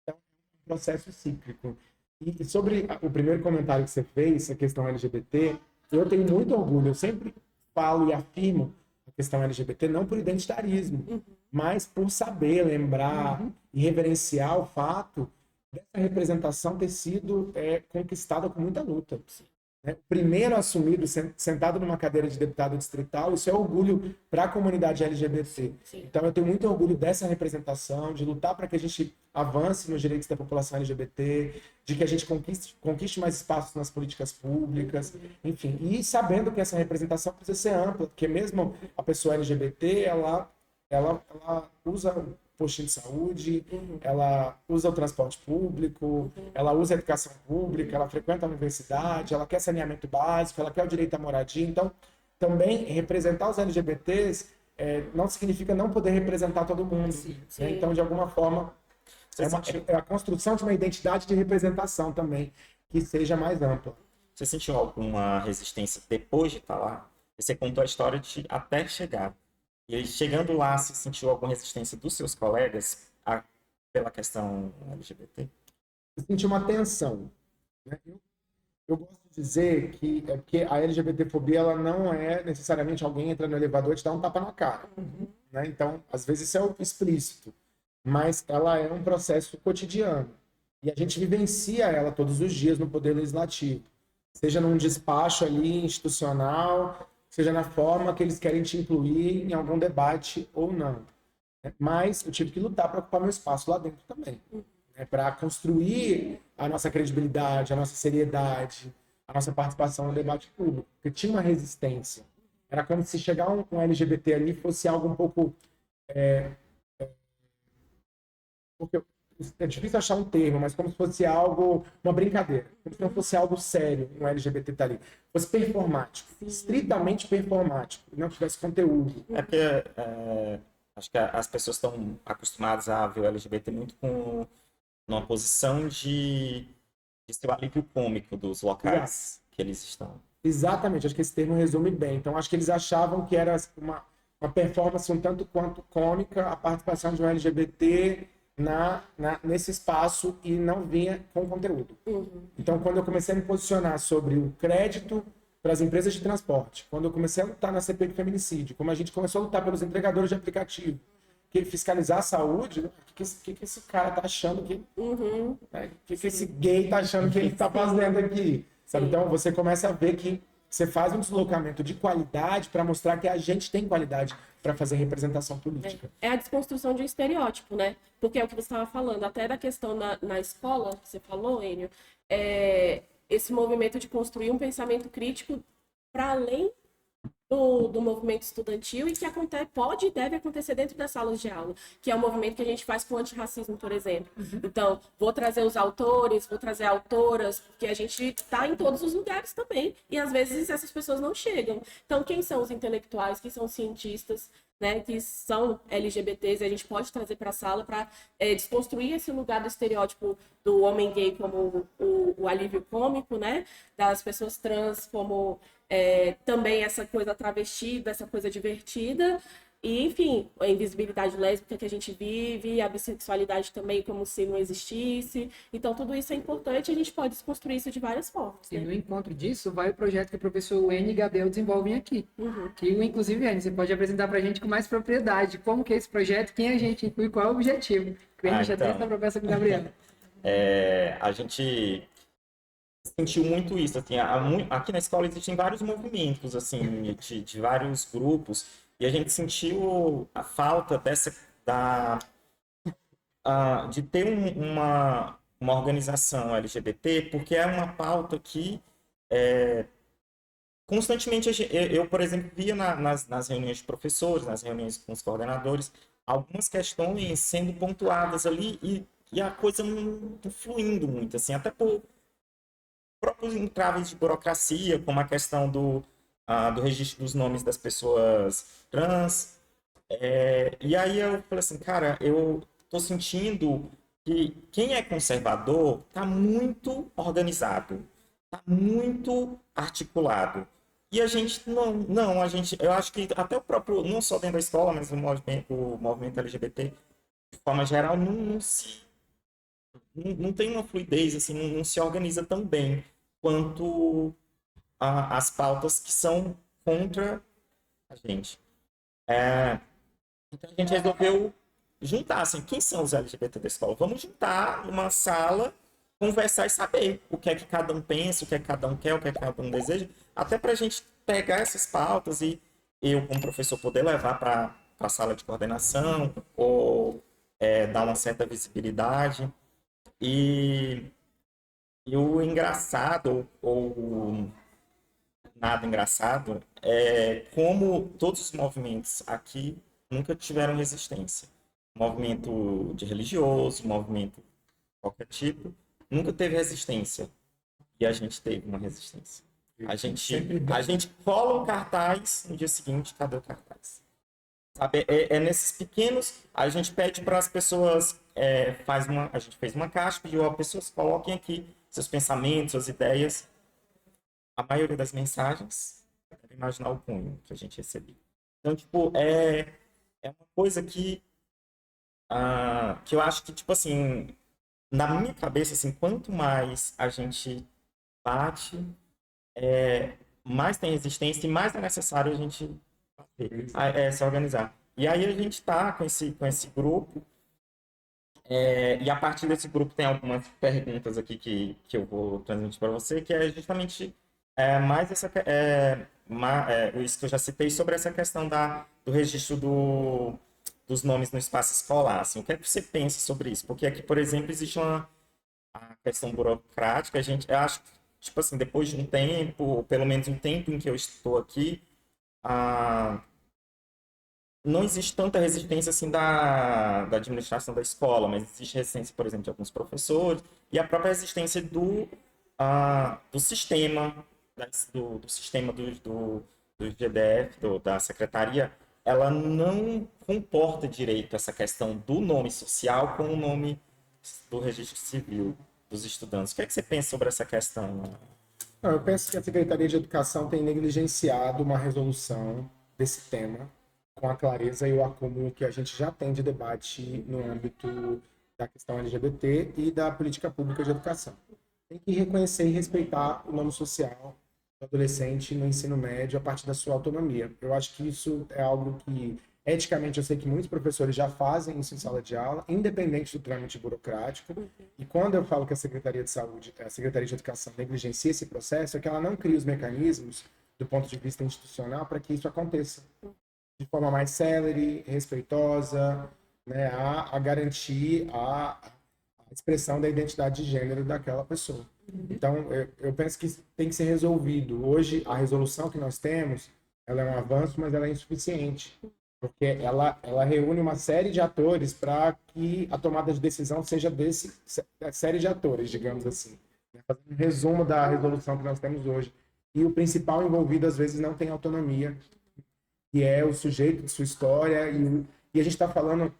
Então, é um processo cíclico. E sobre o primeiro comentário que você fez, a questão LGBT, eu tenho muito orgulho. Eu sempre falo e afirmo a questão LGBT não por identitarismo, mas por saber, lembrar e reverenciar o fato dessa representação ter sido conquistada com muita luta. O primeiro assumido, sentado numa cadeira de deputado distrital, isso é orgulho para a comunidade LGBT. Sim. Então, eu tenho muito orgulho dessa representação, de lutar para que a gente avance nos direitos da população LGBT, de que a gente conquiste mais espaços nas políticas públicas, enfim. E sabendo que essa representação precisa ser ampla, porque mesmo a pessoa LGBT, ela usa postinho de saúde, ela usa o transporte público, ela usa a educação pública, ela frequenta a universidade, ela quer saneamento básico, ela quer o direito à moradia. Então, também representar os LGBTs não significa não poder representar todo mundo. Sim. Né? Então, de alguma forma, é a construção de uma identidade de representação também, que seja mais ampla. Você sentiu alguma resistência depois de estar lá? Você contou a história de até chegar. E aí, chegando lá, você sentiu alguma resistência dos seus colegas pela questão LGBT? Eu senti uma tensão, né? Eu gosto de dizer que é porque a LGBTfobia ela não é necessariamente alguém entra no elevador e te dá um tapa na cara, né? Então, às vezes isso é o explícito, mas ela é um processo cotidiano. E a gente vivencia ela todos os dias no Poder Legislativo, seja num despacho ali institucional, seja na forma que eles querem te incluir em algum debate ou não, né? Mas eu tive que lutar para ocupar meu espaço lá dentro também, né? Para construir a nossa credibilidade, a nossa seriedade, a nossa participação no debate público, porque tinha uma resistência. Era como se chegar um LGBT ali fosse algo um pouco porque é difícil achar um termo, mas como se fosse algo, uma brincadeira, como se não fosse algo sério, um LGBT tá ali. Fosse performático, estritamente performático, e não tivesse conteúdo. É porque acho que as pessoas estão acostumadas a ver o LGBT muito com numa posição de ser o alívio cômico dos locais que eles estão. Exatamente, acho que esse termo resume bem. Então, acho que eles achavam que era uma performance um tanto quanto cômica a participação de um LGBT nesse espaço e não vinha com conteúdo. Então, quando eu comecei a me posicionar sobre o crédito para as empresas de transporte, quando eu comecei a lutar na CPI do feminicídio, como a gente começou a lutar pelos entregadores de aplicativo, que fiscalizar a saúde, o que esse cara tá achando que... né? O que esse gay tá achando que ele tá fazendo aqui? Sabe? Então, você começa a ver que você faz um deslocamento de qualidade para mostrar que a gente tem qualidade para fazer representação política. É a desconstrução de um estereótipo, né? Porque é o que você estava falando, até da questão na escola, que você falou, Enio, esse movimento de construir um pensamento crítico para além do movimento estudantil e que pode e deve acontecer dentro das salas de aula, que é o movimento que a gente faz com o antirracismo, por exemplo. Então, vou trazer os autores, vou trazer autoras, porque a gente está em todos os lugares também, e às vezes essas pessoas não chegam. Então, quem são os intelectuais, quem são os cientistas, né, que são LGBTs, e a gente pode trazer para a sala para desconstruir esse lugar do estereótipo do homem gay como o alívio cômico, né, das pessoas trans como também essa coisa travestida, essa coisa divertida, e enfim, a invisibilidade lésbica que a gente vive, a bissexualidade também como se não existisse. Então tudo isso é importante e a gente pode desconstruir isso de várias formas. E né? no encontro disso vai o projeto que o professor N e Gabriel desenvolvem aqui. Que, inclusive, N, você pode apresentar para a gente com mais propriedade como que é esse projeto, quem a gente inclui, qual é o objetivo. Que a gente já tem essa proposta com o Gabriel. A gente sentiu muito isso, assim, aqui na escola existem vários movimentos, assim, de vários grupos, e a gente sentiu a falta de ter uma organização LGBT, porque é uma pauta que constantemente eu, por exemplo, via nas reuniões de professores, nas reuniões com os coordenadores, algumas questões sendo pontuadas ali e a coisa não fluindo muito, assim, até por próprios entraves de burocracia, como a questão do registro dos nomes das pessoas trans. E aí eu falei assim, cara, eu tô sentindo que quem é conservador tá muito organizado, tá muito articulado. E a gente eu acho que até o próprio, não só dentro da escola, mas o movimento LGBT, de forma geral, não tem uma fluidez, assim, não se organiza tão bem quanto as pautas que são contra a gente. Então a gente resolveu juntar, assim, quem são os LGBT da escola? Vamos juntar numa sala, conversar e saber o que é que cada um pensa, o que é que cada um quer, o que é que cada um deseja, até para a gente pegar essas pautas e eu, como professor, poder levar para a sala de coordenação ou dar uma certa visibilidade. E o engraçado, ou nada engraçado, é como todos os movimentos aqui nunca tiveram resistência. Movimento de religioso, movimento de qualquer tipo, nunca teve resistência. E a gente teve uma resistência. A gente cola um cartaz, no dia seguinte, cadê o cartaz? Sabe, nesses pequenos, a gente pede para as pessoas, a gente fez uma caixa, pediu as pessoas coloquem aqui seus pensamentos, suas ideias. A maioria das mensagens, deve imaginar o cunho que a gente recebeu. Então, tipo, é uma coisa que eu acho que, tipo assim, na minha cabeça, assim, quanto mais a gente bate, mais tem resistência e mais é necessário a gente bater, se organizar. E aí a gente está com esse grupo, e a partir desse grupo tem algumas perguntas aqui que eu vou transmitir para você, que é justamente mais isso que eu já citei sobre essa questão do registro dos nomes no espaço escolar. Assim, o que é que você pensa sobre isso? Porque aqui, por exemplo, existe a questão burocrática. Eu acho que, tipo assim, depois de um tempo, ou pelo menos um tempo em que eu estou aqui, ah, não existe tanta resistência assim da administração da escola, mas existe resistência, por exemplo, de alguns professores e a própria resistência do sistema, do sistema do GDF, da secretaria, ela não comporta direito essa questão do nome social com o nome do registro civil dos estudantes. O que é que você pensa sobre essa questão? Não, eu penso que a Secretaria de Educação tem negligenciado uma resolução desse tema com a clareza e o acúmulo que a gente já tem de debate no âmbito da questão LGBT e da política pública de educação. Tem que reconhecer e respeitar o nome social do adolescente no ensino médio a partir da sua autonomia. Eu acho que isso é algo que, eticamente, eu sei que muitos professores já fazem isso em sala de aula, independente do trâmite burocrático. E quando eu falo que a Secretaria de Saúde, a Secretaria de Educação negligencia esse processo, é que ela não cria os mecanismos do ponto de vista institucional para que isso aconteça de forma mais célere, respeitosa, né, a garantir a expressão da identidade de gênero daquela pessoa. Então, eu penso que tem que ser resolvido. Hoje, a resolução que nós temos, ela é um avanço, mas ela é insuficiente, porque ela reúne uma série de atores para que a tomada de decisão seja dessa série de atores, digamos assim. Fazendo um resumo da resolução que nós temos hoje. E o principal envolvido, às vezes, não tem autonomia, que é o sujeito de sua história. E a gente está falando,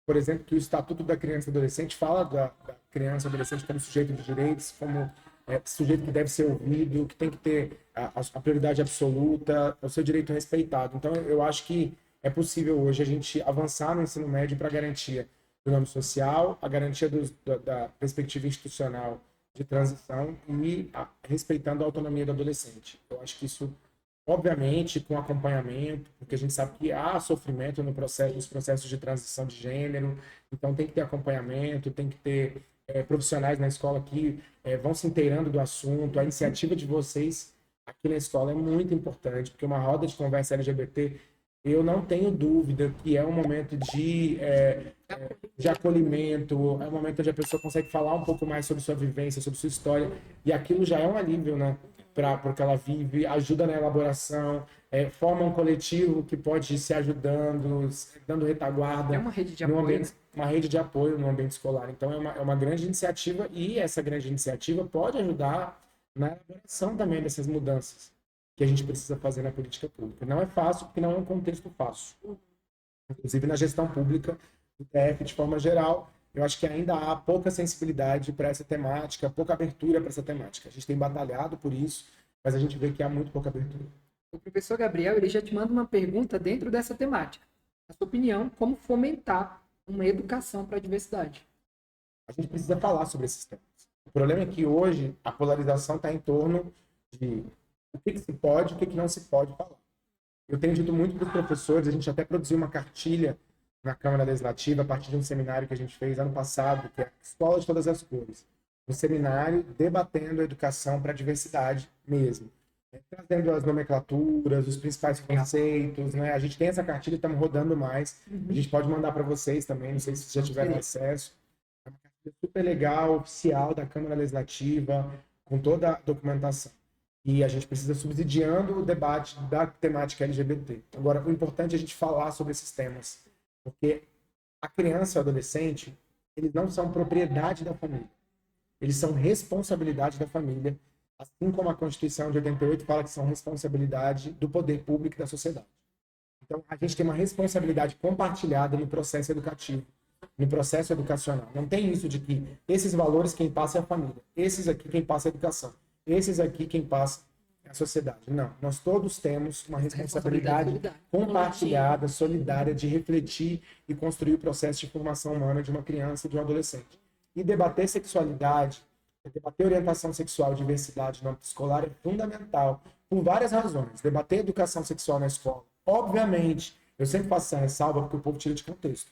por exemplo, que o Estatuto da Criança e Adolescente fala da criança e adolescente como sujeito de direitos, como sujeito que deve ser ouvido, que tem que ter a prioridade absoluta, o seu direito respeitado. Então, eu acho que é possível hoje a gente avançar no ensino médio para a garantia do nome social, a garantia da perspectiva institucional de transição e respeitando a autonomia do adolescente. Eu acho que isso, obviamente, com acompanhamento, porque a gente sabe que há sofrimento nos processos de transição de gênero, então tem que ter acompanhamento, tem que ter profissionais na escola que vão se inteirando do assunto. A iniciativa de vocês aqui na escola é muito importante, porque uma roda de conversa LGBT, eu não tenho dúvida que é um momento de acolhimento, é um momento onde a pessoa consegue falar um pouco mais sobre sua vivência, sobre sua história, e aquilo já é um alívio, né? Porque ela vive, ajuda na elaboração, forma um coletivo que pode ir se ajudando, dando retaguarda. É uma rede de apoio, né? Uma rede de apoio no ambiente escolar. Então, é uma grande iniciativa, e essa grande iniciativa pode ajudar na elaboração também dessas mudanças que a gente precisa fazer na política pública. Não é fácil, porque não é um contexto fácil. Inclusive, na gestão pública do TF, de forma geral, eu acho que ainda há pouca sensibilidade para essa temática, pouca abertura para essa temática. A gente tem batalhado por isso, mas a gente vê que há muito pouca abertura. O professor Gabriel, ele já te manda uma pergunta dentro dessa temática. A sua opinião, como fomentar uma educação para a diversidade? A gente precisa falar sobre esses temas. O problema é que hoje a polarização está em torno de o que se pode e o que não se pode falar. Eu tenho dito muito para os professores, a gente até produziu uma cartilha na Câmara Legislativa, a partir de um seminário que a gente fez ano passado, que é a Escola de Todas as Cores. Um seminário debatendo a educação para a diversidade mesmo. Trazendo as nomenclaturas, os principais conceitos, né? A gente tem essa cartilha, estamos rodando mais. A gente pode mandar para vocês também, não sei se já tiveram acesso. É uma cartilha super legal, oficial da Câmara Legislativa, com toda a documentação. E a gente precisa subsidiando o debate da temática LGBT. Agora, o importante é a gente falar sobre esses temas. Porque a criança e o adolescente, eles não são propriedade da família. Eles são responsabilidade da família, assim como a Constituição de 88 fala que são responsabilidade do poder público e da sociedade. Então, a gente tem uma responsabilidade compartilhada no processo educativo, no processo educacional. Não tem isso de que esses valores quem passa é a família, esses aqui quem passa é a educação, esses aqui quem passa é a sociedade. Não, nós todos temos uma responsabilidade Responsabilidade compartilhada, solidária, de refletir e construir o processo de formação humana de uma criança e de um adolescente. E debater sexualidade, debater orientação sexual e diversidade no âmbito escolar é fundamental, por várias razões. Debater educação sexual na escola, obviamente, eu sempre faço essa ressalva porque o povo tira de contexto.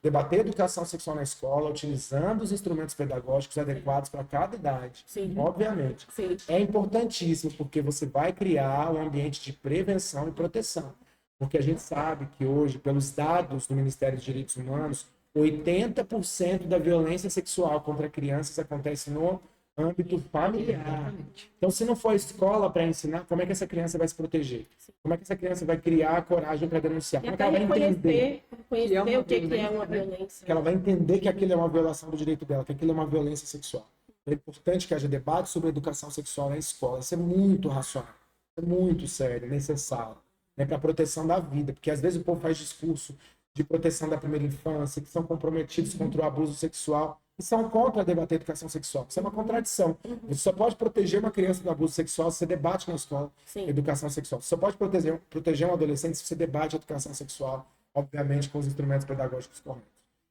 Debater educação sexual na escola, utilizando os instrumentos pedagógicos adequados para cada idade, Sim. obviamente. Sim. É importantíssimo porque você vai criar um ambiente de prevenção e proteção. Porque a gente sabe que hoje, pelos dados do Ministério dos Direitos Humanos, 80% da violência sexual contra crianças acontece no âmbito familiar. Exatamente. Então, se não for a escola para ensinar, como é que essa criança vai se proteger? Como é que essa criança vai criar a coragem para denunciar? E Como é que até ela vai entender? reconhecer o que é violência, uma né? violência. Que ela vai entender que aquilo é uma violação do direito dela, que aquilo é uma violência sexual. É importante que haja debate sobre educação sexual na escola. Isso é muito racional, é muito sério, necessário, né, para a proteção da vida. Porque às vezes o povo faz discurso de proteção da primeira infância, que são comprometidos contra o abuso sexual, e são contra debater educação sexual. Isso é uma contradição. Você só pode proteger uma criança do abuso sexual se você debate na escola Sim. educação sexual. Você só pode proteger um adolescente se você debate educação sexual, obviamente com os instrumentos pedagógicos corretos.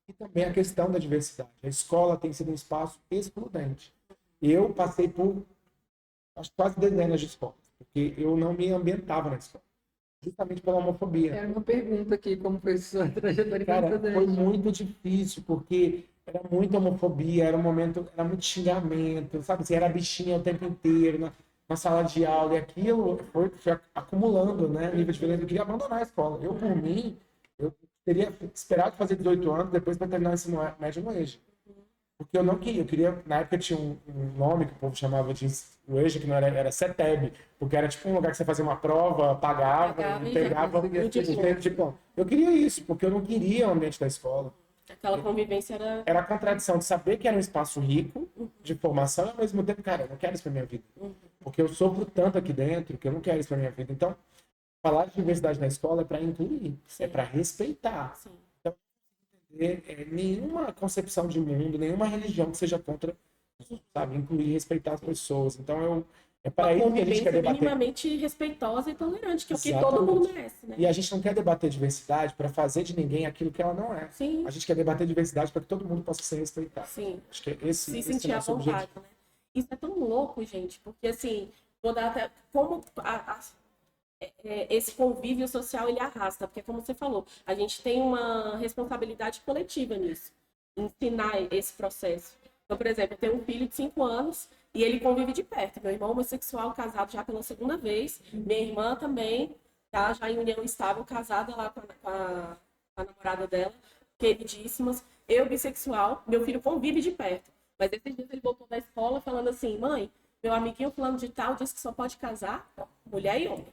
E também a questão da diversidade. A escola tem sido um espaço excludente. Eu passei por acho, quase dezenas de escolas, porque eu não me ambientava na escola, justamente pela homofobia. Era uma pergunta aqui, como foi sua trajetória Cara, enquanto foi estudante? muito difícil, porque era muita homofobia, era um momento, era muito xingamento, sabe? Assim, era bichinha o tempo inteiro na sala de aula, e aquilo foi acumulando, né? Nível de violência. Eu queria abandonar a escola. Eu, por mim, eu teria esperado fazer 18 anos depois para terminar o ensino médio no EJA. Porque eu não queria, na época tinha um nome que o povo chamava de o EJA, que não era CETEB, porque era tipo um lugar que você fazia uma prova, pagava e pegava conseguia o diploma. Eu queria isso, porque eu não queria o ambiente da escola. Aquela convivência era... Era a contradição de saber que era um espaço rico de formação e ao mesmo tempo, cara, eu não quero isso pra minha vida. Porque eu sofro tanto aqui dentro que eu não quero isso pra minha vida. Então, falar de diversidade na escola é para incluir, Sim. é para respeitar. Sim. Nenhuma concepção de mundo, nenhuma religião que seja contra, sabe, incluir e respeitar as pessoas. Então, é para isso que a gente quer Convivência debater. minimamente respeitosa e tolerante, que é o que Exatamente. todo mundo merece, né? E a gente não quer debater diversidade para fazer de ninguém aquilo que ela não é. Sim. A gente quer debater diversidade para que todo mundo possa ser respeitado. Sim. Acho que esse Se é sentir o à nosso vontade, objetivo. né? Isso é tão louco, gente, porque assim, vou dar até como esse convívio social ele arrasta, porque como você falou, a gente tem uma responsabilidade coletiva nisso, ensinar esse processo. Então, por exemplo, eu tenho um filho de 5 anos e ele convive de perto. Meu irmão homossexual, casado já pela segunda vez, minha irmã também, tá já em união estável, casada lá com a namorada dela, queridíssimas. Eu, bissexual, meu filho convive de perto. Mas esses dias ele voltou da escola falando assim, mãe, meu amiguinho fulano de tal disse que só pode casar mulher e homem.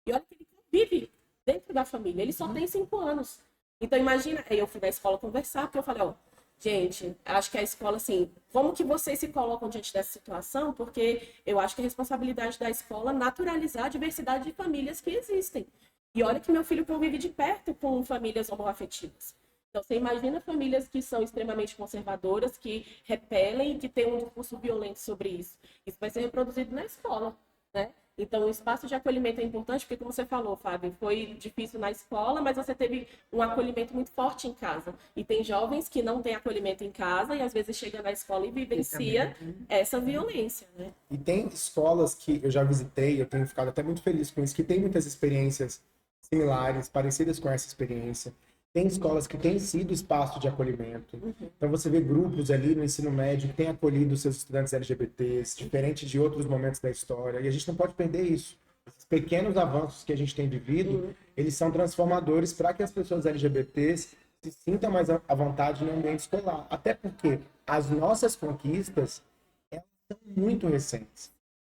E olha que ele convive dentro da família, ele só tem 5 anos. Então imagina, aí eu fui na escola conversar, porque eu falei, ó, gente, acho que a escola, assim, como que vocês se colocam diante dessa situação? Porque eu acho que é responsabilidade da escola naturalizar a diversidade de famílias que existem. E olha que meu filho convive de perto com famílias homoafetivas. Então, você imagina famílias que são extremamente conservadoras, que repelem e que têm um discurso violento sobre isso. Isso vai ser reproduzido na escola, né? Então, o espaço de acolhimento é importante, porque, como você falou, Fábio, foi difícil na escola, mas você teve um acolhimento muito forte em casa. E tem jovens que não têm acolhimento em casa e, às vezes, chega na escola e vivencia essa violência, né? E tem escolas que eu já visitei, eu tenho ficado até muito feliz com isso, que tem muitas experiências similares, parecidas com essa experiência. Tem escolas que têm sido espaço de acolhimento. Então você vê grupos ali no ensino médio que têm acolhido seus estudantes LGBTs, diferente de outros momentos da história. E a gente não pode perder isso. Esses pequenos avanços que a gente tem vivido, eles são transformadores para que as pessoas LGBTs se sintam mais à vontade no ambiente escolar. Até porque as nossas conquistas, elas são muito recentes.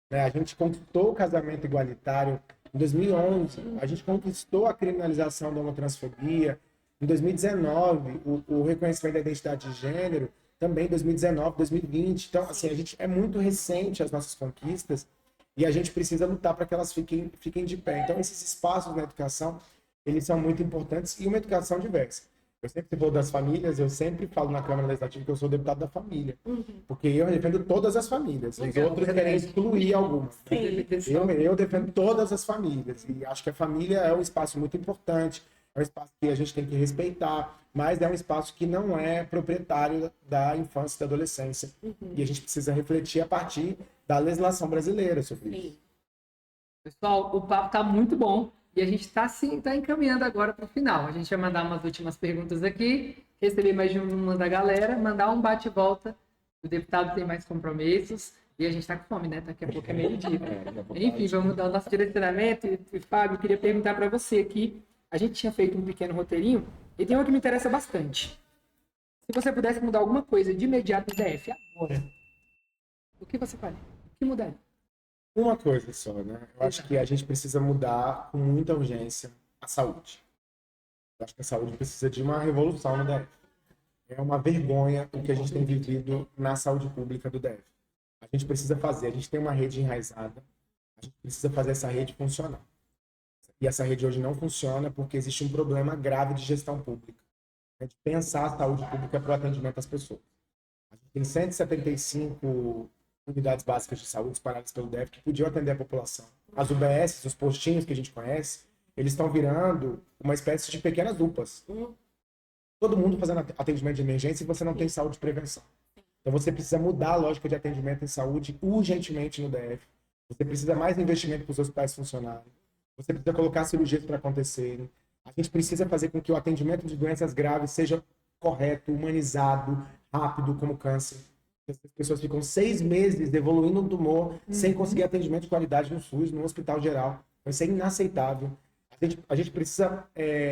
Né? A gente conquistou o casamento igualitário em 2011, a gente conquistou a criminalização da homotransfobia. Em 2019, o reconhecimento da identidade de gênero, também em 2019, 2020. Então, assim, a gente é muito recente as nossas conquistas e a gente precisa lutar para que elas fiquem de pé. Então, esses espaços na educação, eles são muito importantes e uma educação diversa. Eu sempre falo das famílias, eu sempre falo na Câmara Legislativa que eu sou deputado da família. Porque eu defendo todas as famílias. Os outros querem excluir algumas. Eu defendo todas as famílias. E acho que a família é um espaço muito importante, é um espaço que a gente tem que respeitar, mas é um espaço que não é proprietário da infância e da adolescência. E a gente precisa refletir a partir da legislação brasileira sobre isso. Pessoal, o papo está muito bom e a gente está encaminhando agora para o final. A gente vai mandar umas últimas perguntas aqui, receber mais de uma da galera, mandar um bate-volta. O deputado tem mais compromissos e a gente está com fome, né? Daqui a pouco é meio-dia. Enfim, vamos dar o nosso direcionamento. E, Fábio, eu queria perguntar para você aqui. A gente tinha feito um pequeno roteirinho e tem uma que me interessa bastante. Se você pudesse mudar alguma coisa de imediato no DF agora, o que você faria? O que mudaria? Uma coisa só, né? Eu acho que a gente precisa mudar com muita urgência a saúde. Eu acho que a saúde precisa de uma revolução no DF. É uma vergonha o que a gente tem vivido na saúde pública do DF. A gente precisa fazer, a gente tem uma rede enraizada, a gente precisa fazer essa rede funcionar. E essa rede hoje não funciona porque existe um problema grave de gestão pública. É de pensar a saúde pública para o atendimento às pessoas. A gente tem 175 unidades básicas de saúde espalhadas pelo DF que podiam atender a população. As UBS, os postinhos que a gente conhece, eles estão virando uma espécie de pequenas UPAs. Todo mundo fazendo atendimento de emergência e você não tem saúde de prevenção. Então você precisa mudar a lógica de atendimento em saúde urgentemente no DF. Você precisa mais investimento para os hospitais funcionarem. Você precisa colocar cirurgias para acontecerem. A gente precisa fazer com que o atendimento de doenças graves seja correto, humanizado, rápido, como câncer. As pessoas ficam 6 meses evoluindo um tumor sem conseguir atendimento de qualidade no SUS, no hospital geral. Isso é inaceitável. A gente precisa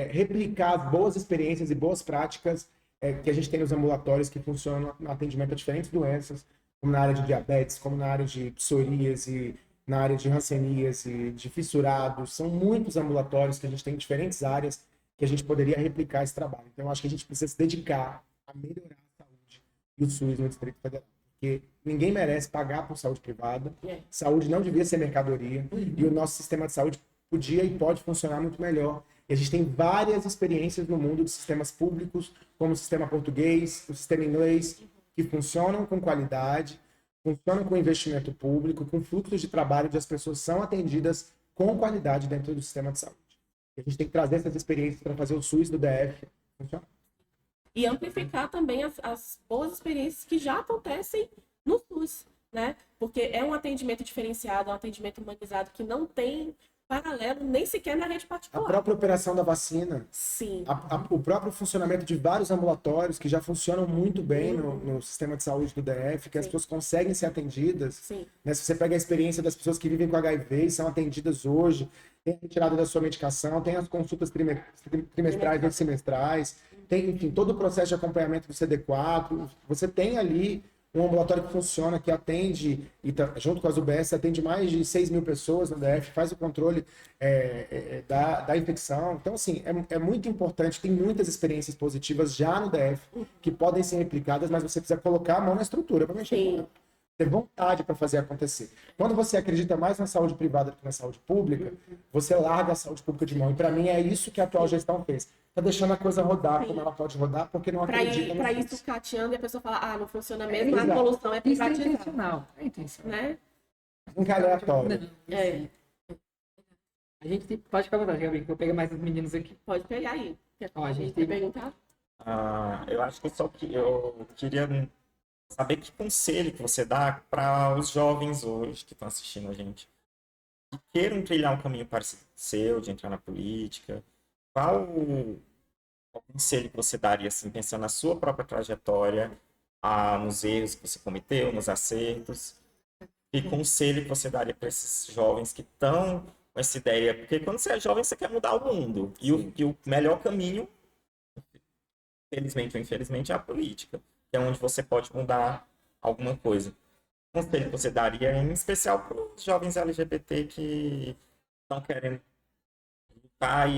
replicar as boas experiências e boas práticas que a gente tem nos ambulatórios que funcionam no atendimento a diferentes doenças, como na área de diabetes, como na área de psoríase, na área de hanseníase, de fissurados. São muitos ambulatórios que a gente tem em diferentes áreas que a gente poderia replicar esse trabalho. Então, eu acho que a gente precisa se dedicar a melhorar a saúde e o SUS no Distrito Federal. Porque ninguém merece pagar por saúde privada. Saúde não devia ser mercadoria. E o nosso sistema de saúde podia e pode funcionar muito melhor. E a gente tem várias experiências no mundo de sistemas públicos, como o sistema português, o sistema inglês, que funcionam com qualidade, funcionam com investimento público, com fluxos de trabalho onde as pessoas são atendidas com qualidade dentro do sistema de saúde. E a gente tem que trazer essas experiências para fazer o SUS do DF funcionar. E amplificar também as boas experiências que já acontecem no SUS, né? Porque é um atendimento diferenciado, é um atendimento humanizado que não tem paralelo nem sequer na rede particular. A própria operação da vacina. Sim. O próprio funcionamento de vários ambulatórios que já funcionam muito bem no sistema de saúde do DF, que as pessoas conseguem ser atendidas. Sim. Né? Se você pega a experiência das pessoas que vivem com HIV e são atendidas hoje, tem a retirada da sua medicação, tem as consultas trimestrais e semestrais, tem, enfim, todo o processo de acompanhamento do CD4. Você tem ali um ambulatório que funciona, que atende, e junto com as UBS, atende mais de 6 mil pessoas no DF, faz o controle da infecção. Então, assim, é muito importante, tem muitas experiências positivas já no DF, que podem ser replicadas, mas você precisa colocar a mão na estrutura para mexer. Ter vontade para fazer acontecer. Quando você acredita mais na saúde privada do que na saúde pública, você larga a saúde pública de mão. E para mim é isso que a atual gestão fez. Está deixando a coisa rodar como ela pode rodar, porque não acredita Para ir sucateando e a pessoa fala, não funciona mesmo, a solução é Isso é privatizar. intencional. É intencional. Né? Nunca é aleatório. A gente pode ficar à vontade, Gabi, que eu vou pegar mais os meninos aqui. Pode pegar aí. Ó, a gente quer tem... perguntar? Eu acho que eu queria saber que conselho que você dá para os jovens hoje que estão assistindo a gente, que queiram trilhar um caminho parecido com o seu, de entrar na política. Qual conselho que você daria, assim, pensando na sua própria trajetória, nos erros que você cometeu, nos acertos? Que conselho que você daria para esses jovens que estão com essa ideia? Porque quando você é jovem, você quer mudar o mundo. E o melhor caminho, felizmente ou infelizmente, é a política, que é onde você pode mudar alguma coisa. Que conselho que você daria, em especial para os jovens LGBT que estão querendo lutar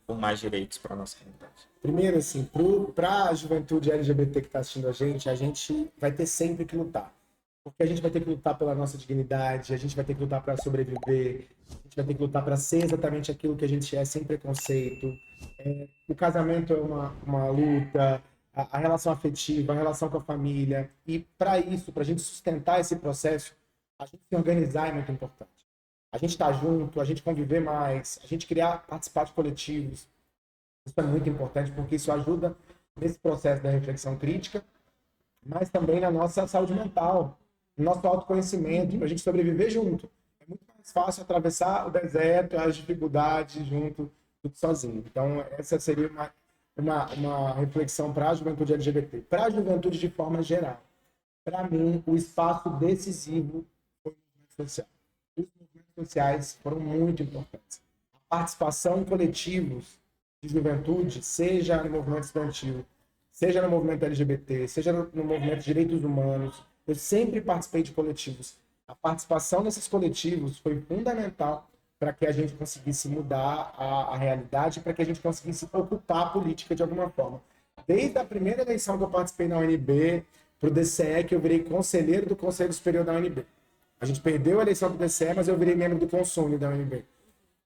por mais direitos para a nossa comunidade? Primeiro, assim, para a juventude LGBT que está assistindo a gente vai ter sempre que lutar. Porque a gente vai ter que lutar pela nossa dignidade, a gente vai ter que lutar para sobreviver, a gente vai ter que lutar para ser exatamente aquilo que a gente é, sem preconceito. O casamento é uma luta, a relação afetiva, a relação com a família. E para isso, para a gente sustentar esse processo, a gente se organizar é muito importante. A gente estar junto, a gente conviver mais, a gente participar de coletivos. Isso é muito importante, porque isso ajuda nesse processo da reflexão crítica, mas também na nossa saúde mental, no nosso autoconhecimento, para a gente sobreviver junto. É muito mais fácil atravessar o deserto, as dificuldades junto do que sozinho. Então, essa seria uma reflexão para a juventude LGBT. Para a juventude de forma geral, para mim, o espaço decisivo foi o movimento social. Os movimentos sociais foram muito importantes. A participação em coletivos de juventude, seja no movimento estudantil, seja no movimento LGBT, seja no movimento de direitos humanos, eu sempre participei de coletivos. A participação nesses coletivos foi fundamental para que a gente conseguisse mudar a realidade, para que a gente conseguisse ocupar a política de alguma forma. Desde a primeira eleição que eu participei na UNB, para o DCE, que eu virei conselheiro do Conselho Superior da UNB. A gente perdeu a eleição do DCE, mas eu virei membro do Consune da UNB.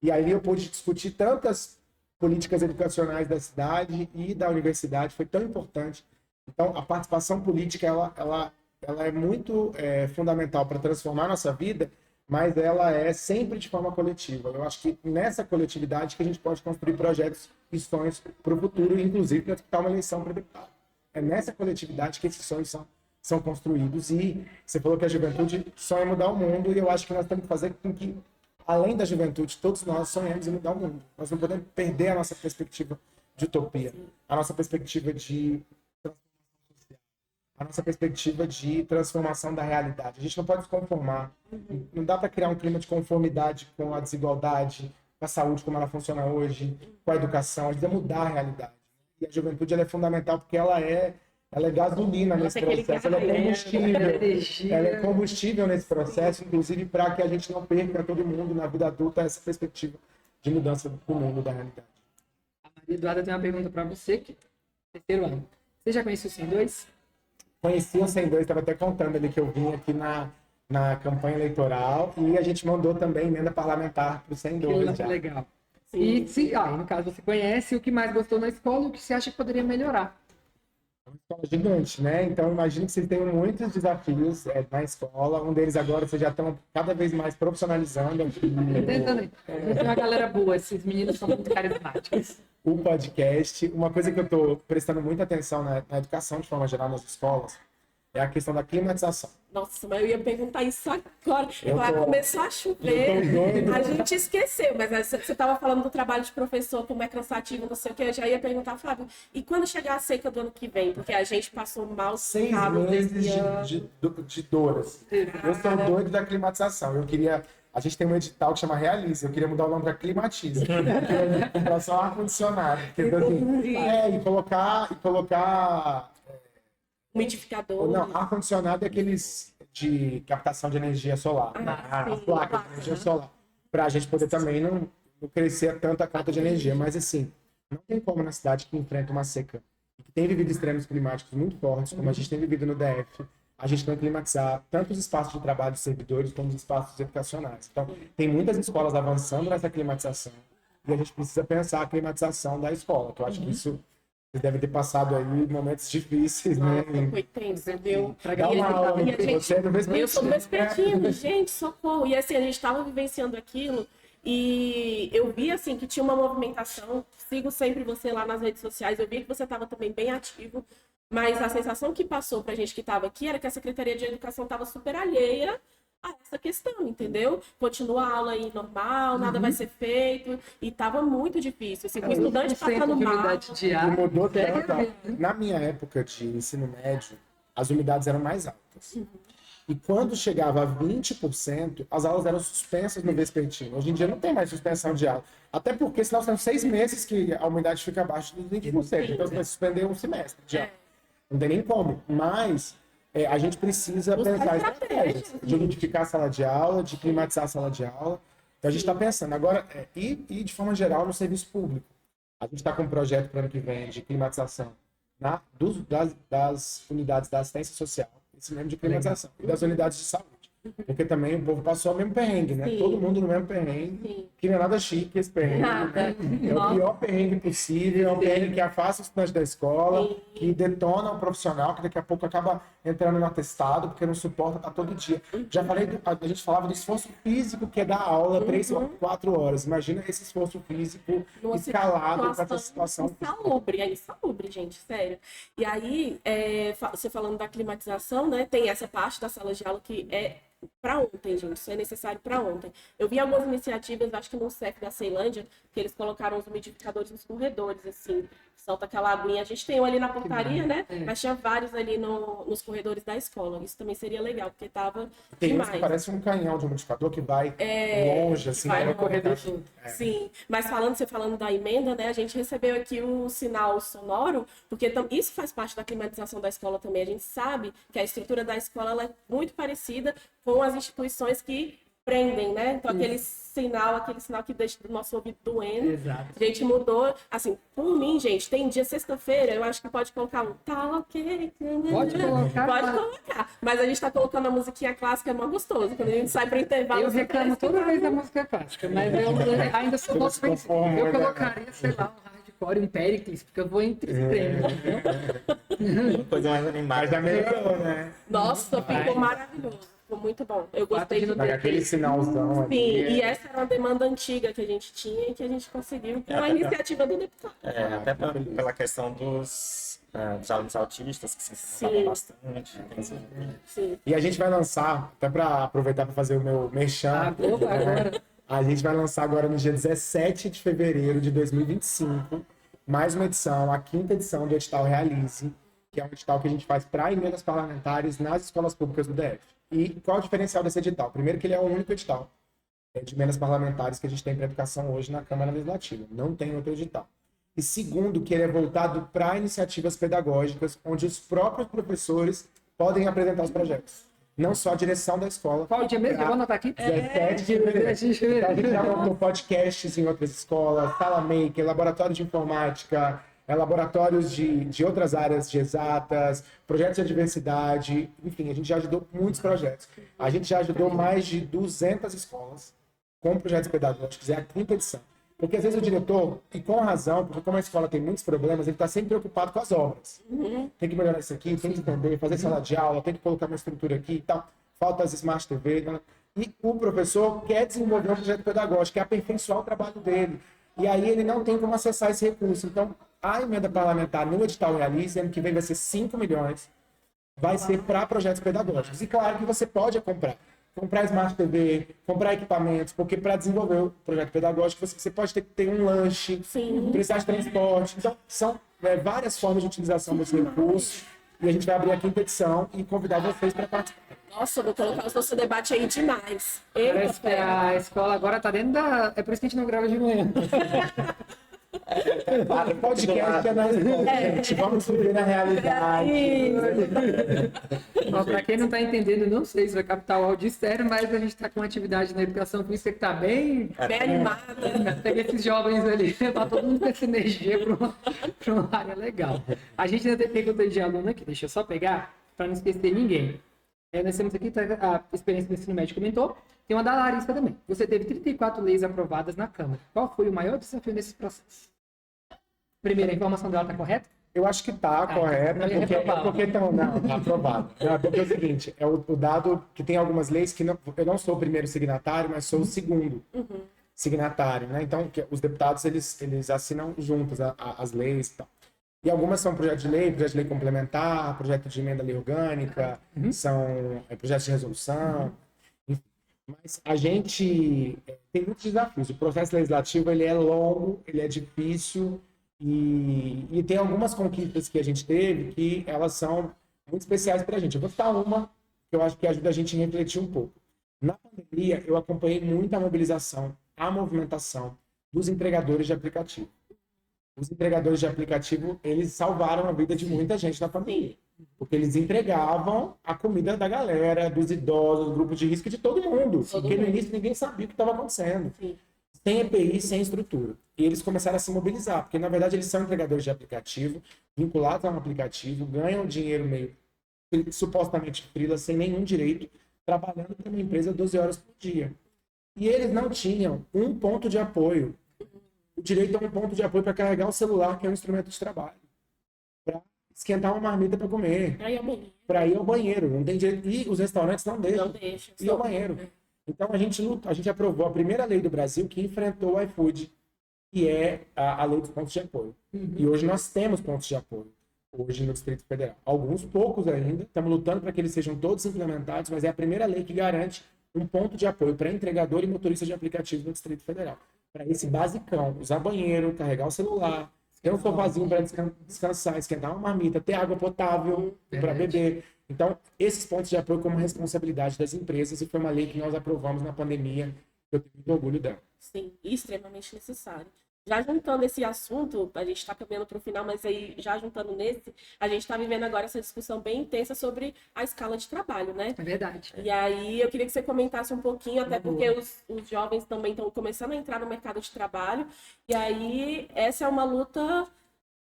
E aí eu pude discutir tantas políticas educacionais da cidade e da universidade, foi tão importante. Então, a participação política, ela é muito fundamental para transformar a nossa vida, mas ela é sempre de forma coletiva. Eu acho que nessa coletividade que a gente pode construir projetos e sonhos para o futuro, inclusive para disputar uma eleição para deputado. É nessa coletividade que esses sonhos são construídos. E você falou que a juventude sonha mudar o mundo, e eu acho que nós temos que fazer com que, além da juventude, todos nós sonhamos em mudar o mundo. Nós não podemos perder a nossa perspectiva de utopia, a nossa perspectiva de transformação social, a nossa perspectiva de transformação da realidade. A gente não pode se conformar. Não dá para criar um clima de conformidade com a desigualdade, com a saúde como ela funciona hoje, com a educação. A gente precisa mudar a realidade. E a juventude ela é fundamental porque ela é gasolina nesse processo, ela é combustível. Ela é combustível nesse processo, inclusive para que a gente não perca todo mundo na vida adulta essa perspectiva de mudança do mundo, da realidade. A Maria Eduarda tem uma pergunta para você, que terceiro ano. Você já conhece o 102? Conheci o 102, estava até contando ali que eu vim aqui na campanha eleitoral, e a gente mandou também emenda parlamentar para o 102. Que legal. E no caso, você conhece o que mais gostou na escola e o que você acha que poderia melhorar? É uma escola gigante, né? Então, imagino que vocês tenham muitos desafios na escola. Um deles agora, vocês já estão cada vez mais profissionalizando. Tentando. Tem uma galera boa, esses meninos são muito carismáticos. O podcast. Uma coisa que eu estou prestando muita atenção na educação, de forma geral, nas escolas, é a questão da climatização. Nossa, mas eu ia perguntar isso agora. Começou a chover, a gente esqueceu. Mas você estava falando do trabalho de professor, como é cansativo, não sei o que. Eu já ia perguntar, Fábio, e quando chegar a seca do ano que vem? Porque a gente passou mal 6 meses de dor. Assim. Eu sou doido da climatização. A gente tem um edital que chama Realize. Eu queria mudar o nome para Climatiza. Comprar só ar-condicionado. E colocar umidificador. Não, ar-condicionado é aqueles de captação de energia solar. As placas de energia solar. Para a gente poder também não crescer tanto a conta de energia. Mas assim, não tem como na cidade que enfrenta uma seca e que tem vivido extremos climáticos muito fortes, como a gente tem vivido no DF, a gente não climatizar tanto os espaços de trabalho dos servidores como os espaços educacionais. Então, tem muitas escolas avançando nessa climatização e a gente precisa pensar a climatização da escola, que eu acho que isso vocês devem ter passado aí momentos difíceis, né? Foi tenso, viu? Dá uma aula, você é do Eu sou do Vespertino, né? gente, socorro. E assim, a gente estava vivenciando aquilo e eu vi assim que tinha uma movimentação. Sigo sempre você lá nas redes sociais, eu vi que você estava também bem ativo, mas a sensação que passou pra gente que estava aqui era que a Secretaria de Educação estava super alheia a essa questão, entendeu? Continua a aula aí normal, nada vai ser feito, e tava muito difícil, assim, com o estudante passando mal. E mudou tanto. Na minha época de ensino médio, as umidades eram mais altas. E quando chegava a 20%, as aulas eram suspensas no vespertino. Hoje em dia não tem mais suspensão de aula. Até porque, senão são 6 meses que a umidade fica abaixo dos 20%. Então você vai suspender um semestre de aula. Não tem nem como. Mas a gente precisa pensar estratégias de unificar a sala de aula, de climatizar a sala de aula. Então a gente está pensando. Agora, e de forma geral no serviço público. A gente está com um projeto para o ano que vem de climatização das unidades da assistência social, esse mesmo de climatização, e das unidades de saúde. Porque também o povo passou o mesmo perrengue, né? Sim. Todo mundo no mesmo perrengue. Sim. Que não é nada chique esse perrengue. Nada. Né? É o pior perrengue possível, é um perrengue que afasta o estudante da escola, Sim. que detona o profissional, que daqui a pouco acaba entrando no atestado, porque não suporta estar todo dia. Já falei, a gente falava do esforço físico, que é dar aula 3 ou 4 horas. Imagina esse esforço físico Numa escalado com essa situação. Insalubre, gente, sério. E aí, você falando da climatização, né? Tem essa parte da sala de aula que é para ontem, gente. Isso é necessário para ontem. Eu vi algumas iniciativas, acho que no CEF da Ceilândia, que eles colocaram os umidificadores nos corredores, assim, solta aquela aguinha. A gente tem um ali na portaria, né? Mas tinha vários ali nos corredores da escola. Isso também seria legal, porque tava Tem demais. esse que parece um canhão de umidificador que vai longe, assim. vai né? no corredor. É. Sim, mas você falando da emenda, né? A gente recebeu aqui o sinal sonoro, porque isso faz parte da climatização da escola também. A gente sabe que a estrutura da escola ela é muito parecida com as instituições que prendem, né? Então aquele sinal que deixa o nosso ouvido doendo. Exato. A gente mudou, assim, por mim, gente, tem dia sexta-feira, eu acho que pode colocar um tá ok. Pode colocar. Pode colocar. Mas a gente tá colocando a musiquinha clássica, é mó gostoso. Quando a gente sai pro intervalo, Eu você reclamo parece que toda tá- vez da música clássica, mas eu ainda sou Eu nosso vencido. conformo, Eu né? colocaria, sei lá, um hardcore, um Pericles, porque eu vou entre extremos, entendeu? Uma coisa mais animada. Mas já melhorou, né? Nossa, ficou maravilhoso. Ficou muito bom. Eu gostei de Quatro ver. Mas aquele sinalzão Sim, ali. e essa era uma demanda antiga que a gente tinha e que a gente conseguiu com a iniciativa do deputado. Até pela questão dos alunos autistas, que se incomodavam bastante. Sim. E a gente vai lançar, até para aproveitar para fazer o meu merchan. Agora. A gente vai lançar agora no dia 17 de fevereiro de 2025 mais uma edição, a 5ª edição do edital Realize, que é um edital que a gente faz para emendas parlamentares nas escolas públicas do DF. E qual é o diferencial desse edital? Primeiro que ele é o único edital de emendas parlamentares que a gente tem para educação hoje na Câmara Legislativa. Não tem outro edital. E segundo, que ele é voltado para iniciativas pedagógicas, onde os próprios professores podem apresentar os projetos. Não só a direção da escola. Qual o dia mesmo? Eu vou anotar aqui. 17 de fevereiro. 17 de fevereiro. Então, a gente já montou podcasts em outras escolas, sala maker, laboratório de informática, laboratórios de outras áreas de exatas, projetos de diversidade, enfim, a gente já ajudou muitos projetos. A gente já ajudou mais de 200 escolas com projetos pedagógicos, é a 5ª edição. Porque às vezes o diretor, e com razão, porque como a escola tem muitos problemas, ele está sempre preocupado com as obras. Tem que melhorar isso aqui, tem que entender, fazer sala de aula, tem que colocar uma estrutura aqui e tal. Falta as Smart TV. Né? E o professor quer desenvolver um projeto pedagógico, quer aperfeiçoar o trabalho dele. E aí ele não tem como acessar esse recurso. Então, a emenda parlamentar no edital Realize, ano que vem vai ser 5 milhões, vai ser para projetos pedagógicos. E claro que você pode comprar Smart TV, comprar equipamentos, porque para desenvolver o projeto pedagógico você pode ter que ter um lanche, precisar de transporte. Então, são várias formas de utilização desse recurso. E a gente vai abrir a 5ª edição e convidar vocês para participar. Nossa, vou colocar o nosso debate aí demais. Eita, Parece que a escola agora tá dentro da... É por isso que a gente não grava de manhã. O podcast é na escola, gente. Vamos viver na realidade. Ó, pra quem não tá entendendo, não sei se vai captar o áudio externo, mas a gente tá com uma atividade na educação física que tá bem... Bem animada. Peguei esses jovens ali, pra todo mundo com essa energia pra uma área legal. A gente ainda tem pergunta de aluno aqui, deixa eu só pegar, pra não esquecer ninguém. Nós temos aqui a experiência do ensino médio comentou. Tem uma da Larissa também. Você teve 34 leis aprovadas na Câmara. Qual foi o maior desafio nesse processo? Primeiro, a informação dela está correta? Eu acho que está correta, então é reprovado. porque não, tá aprovado. Não, porque é o seguinte, é o dado que tem algumas leis que eu não sou o primeiro signatário, mas sou o segundo signatário, né? Então, os deputados, eles assinam juntos as leis e tal. E algumas são projeto de lei complementar, projeto de emenda à lei orgânica, são projetos de resolução. Enfim. Mas a gente tem muitos desafios. O processo legislativo ele é longo, ele é difícil e tem algumas conquistas que a gente teve que elas são muito especiais para a gente. Eu vou citar uma que eu acho que ajuda a gente a refletir um pouco. Na pandemia, eu acompanhei muito a mobilização, a movimentação dos entregadores de aplicativo. Os entregadores de aplicativo, eles salvaram a vida de muita gente na pandemia. Porque eles entregavam a comida da galera, dos idosos, do grupo de risco, de todo mundo. Porque no início ninguém sabia o que estava acontecendo. Sim. Sem EPI, sem estrutura. E eles começaram a se mobilizar, porque na verdade eles são entregadores de aplicativo, vinculados a um aplicativo, ganham dinheiro meio supostamente freela, sem nenhum direito, trabalhando para uma empresa 12 horas por dia. E eles não tinham um ponto de apoio. O direito a um ponto de apoio para carregar o celular, que é um instrumento de trabalho. Para esquentar uma marmita para comer. Para ir ao banheiro. Não tem direito. E os restaurantes não deixam. Não deixa. Ir ao banheiro. Então a gente aprovou a primeira lei do Brasil que enfrentou o iFood, que é a lei dos pontos de apoio. E hoje nós temos pontos de apoio. Hoje no Distrito Federal. Alguns poucos ainda. Estamos lutando para que eles sejam todos implementados, mas é a primeira lei que garante um ponto de apoio para entregador e motorista de aplicativo no Distrito Federal. Para esse basicão, usar banheiro, carregar o celular, ter um sofazinho para descansar, esquentar uma marmita, ter água potável para beber. Então, esses pontos de apoio como responsabilidade das empresas, e foi uma lei que nós aprovamos na pandemia, eu tenho muito orgulho dela. Sim, extremamente necessário. Já juntando esse assunto, a gente está caminhando para o final, mas aí já juntando nesse, a gente está vivendo agora essa discussão bem intensa sobre a escala de trabalho, né? É verdade. E aí eu queria que você comentasse um pouquinho, até porque os jovens também estão começando a entrar no mercado de trabalho, e aí essa é uma luta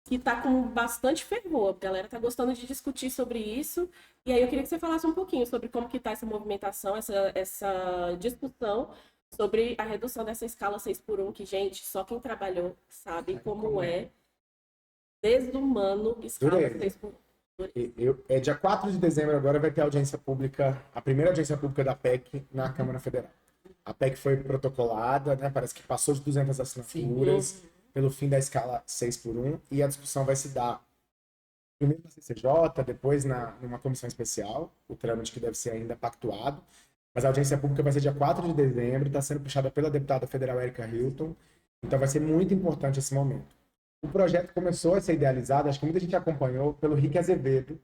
que está com bastante fervor, a galera está gostando de discutir sobre isso, e aí eu queria que você falasse um pouquinho sobre como que está essa movimentação, essa discussão sobre a redução dessa escala 6x1, que, gente, só quem trabalhou sabe como é desumano escala 6x1. Dia 4 de dezembro agora vai ter audiência pública, a primeira audiência pública da PEC na Câmara Federal. A PEC foi protocolada, né, parece que passou de 200 assinaturas pelo fim da escala 6x1, e a discussão vai se dar primeiro na CCJ, depois numa comissão especial, o trâmite que deve ser ainda pactuado. Mas a audiência pública vai ser dia 4 de dezembro, está sendo puxada pela deputada federal Erika Hilton, então vai ser muito importante esse momento. O projeto começou a ser idealizado, acho que muita gente acompanhou, pelo Rick Azevedo,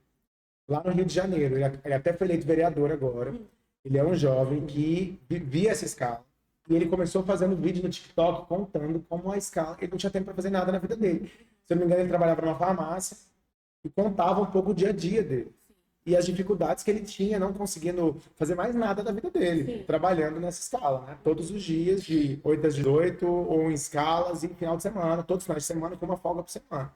lá no Rio de Janeiro. Ele até foi eleito vereador agora. Ele é um jovem que via essa escala, e ele começou fazendo vídeo no TikTok contando como a escala, ele não tinha tempo para fazer nada na vida dele. Se eu não me engano, ele trabalhava numa farmácia e contava um pouco o dia a dia dele. E as dificuldades que ele tinha não conseguindo fazer mais nada da vida dele, trabalhando nessa escala, né? Todos os dias, de 8 às 18, ou em escalas, e final de semana, todos os finais de semana, com uma folga por semana.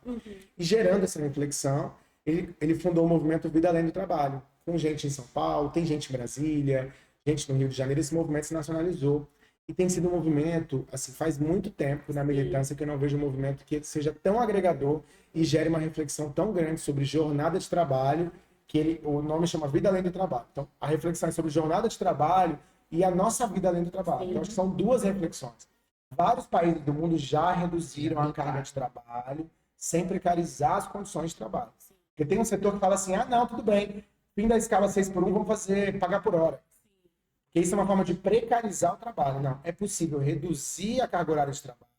E gerando essa reflexão, ele fundou o movimento Vida Além do Trabalho, com gente em São Paulo, tem gente em Brasília, gente no Rio de Janeiro. Esse movimento se nacionalizou. E tem sido um movimento, assim, faz muito tempo na militância que eu não vejo um movimento que seja tão agregador e gere uma reflexão tão grande sobre jornada de trabalho, que o nome chama Vida Além do Trabalho. Então, a reflexão é sobre jornada de trabalho e a nossa vida além do trabalho. Então, acho que são duas reflexões. Vários países do mundo já reduziram a carga de trabalho sem precarizar as condições de trabalho. Porque tem um setor que fala assim, não, tudo bem, fim da escala 6x1, vamos pagar por hora. Porque isso é uma forma de precarizar o trabalho. Não, é possível reduzir a carga horária de trabalho.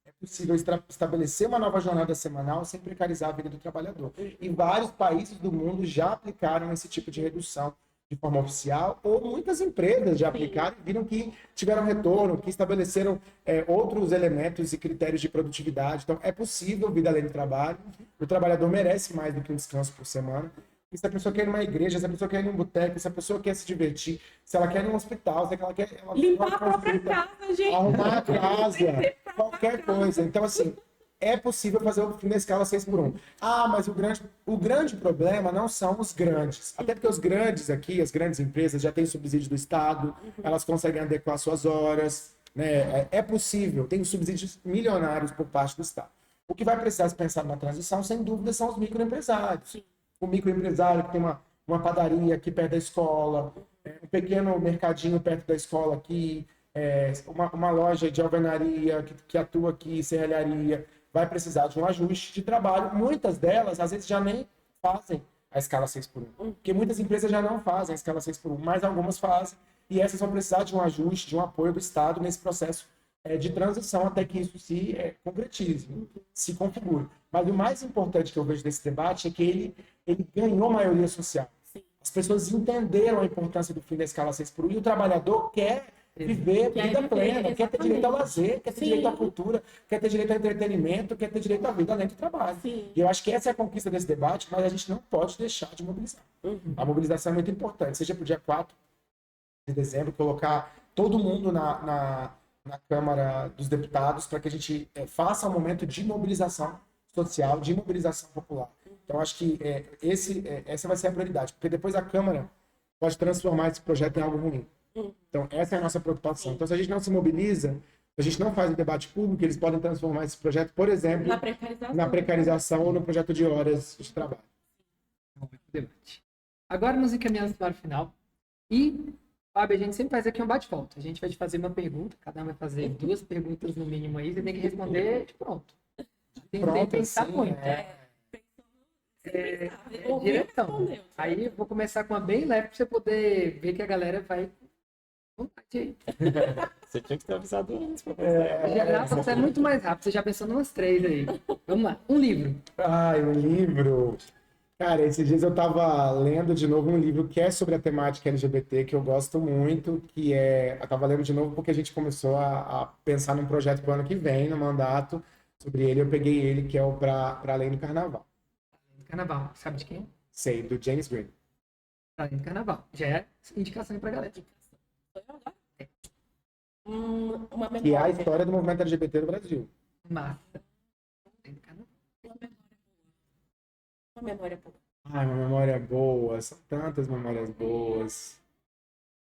É possível estabelecer uma nova jornada semanal sem precarizar a vida do trabalhador. E vários países do mundo já aplicaram esse tipo de redução de forma oficial, ou muitas empresas já aplicaram e viram que tiveram retorno, que estabeleceram outros elementos e critérios de produtividade. Então, é possível vida além do trabalho. O trabalhador merece mais do que um descanso por semana. E se a pessoa quer ir numa igreja, se a pessoa quer ir num boteco, se a pessoa quer se divertir, se ela quer ir num hospital, se ela quer... limpar a própria casa, gente. Arrumar a casa, qualquer coisa. Então, assim, é possível fazer o fim da escala 6x1. Mas o grande problema não são os grandes. Até porque os grandes aqui, as grandes empresas, já têm subsídio do Estado, elas conseguem adequar suas horas, né? É possível, tem subsídios milionários por parte do Estado. O que vai precisar se pensar numa transição, sem dúvida, são os microempresários. O microempresário que tem uma padaria aqui perto da escola, um pequeno mercadinho perto da escola aqui, uma loja de alvenaria que atua aqui, serralharia, vai precisar de um ajuste de trabalho. Muitas delas, às vezes, já nem fazem a escala 6x1. Porque muitas empresas já não fazem a escala 6x1, mas algumas fazem. E essas vão precisar de um ajuste, de um apoio do Estado nesse processo de transição até que isso se concretize, se configure. Mas o mais importante que eu vejo desse debate é que ele ganhou maioria social. As pessoas entenderam a importância do fim da escala 6x1 e o trabalhador quer viver vida plena, quer ter direito ao lazer, quer ter direito à cultura, quer ter direito ao entretenimento, quer ter direito à vida além do trabalho. E eu acho que essa é a conquista desse debate, mas a gente não pode deixar de mobilizar. A mobilização é muito importante, seja para o dia 4 de dezembro, colocar todo mundo na Câmara dos Deputados para que a gente faça um momento de mobilização social, de mobilização popular. Então, acho que essa vai ser a prioridade, porque depois a Câmara pode transformar esse projeto em algo ruim. Então, essa é a nossa preocupação. Então, se a gente não se mobiliza, se a gente não faz o debate público, eles podem transformar esse projeto, por exemplo, na precarização ou no projeto de horas de trabalho. Debate. Agora nos encaminhamos para o final. E, Fábio, a gente sempre faz aqui um bate-volta. A gente vai te fazer uma pergunta, cada um vai fazer 2 perguntas no mínimo aí, você tem que responder de pronto. Tem que pensar muito. Direção. Aí eu vou começar com uma bem leve para você poder ver que a galera vai com vontade aí. Você tinha que ter avisado antes pra Você é muito mais rápido, você já pensou em umas 3 aí. Vamos lá, um livro. Um livro. Cara, esses dias eu tava lendo de novo um livro que é sobre a temática LGBT, que eu gosto muito, eu tava lendo de novo porque a gente começou a pensar num projeto pro ano que vem, no mandato, sobre ele, eu peguei ele, que é o Pra Além do Carnaval. Carnaval, sabe de quem? Sei, do James Green. Pra Além do Carnaval. Já é indicação aí pra galera. Uma memória. Que é a história do movimento LGBT no Brasil. Massa. Além do Carnaval. Uma memória boa. Uma memória boa, são tantas memórias boas.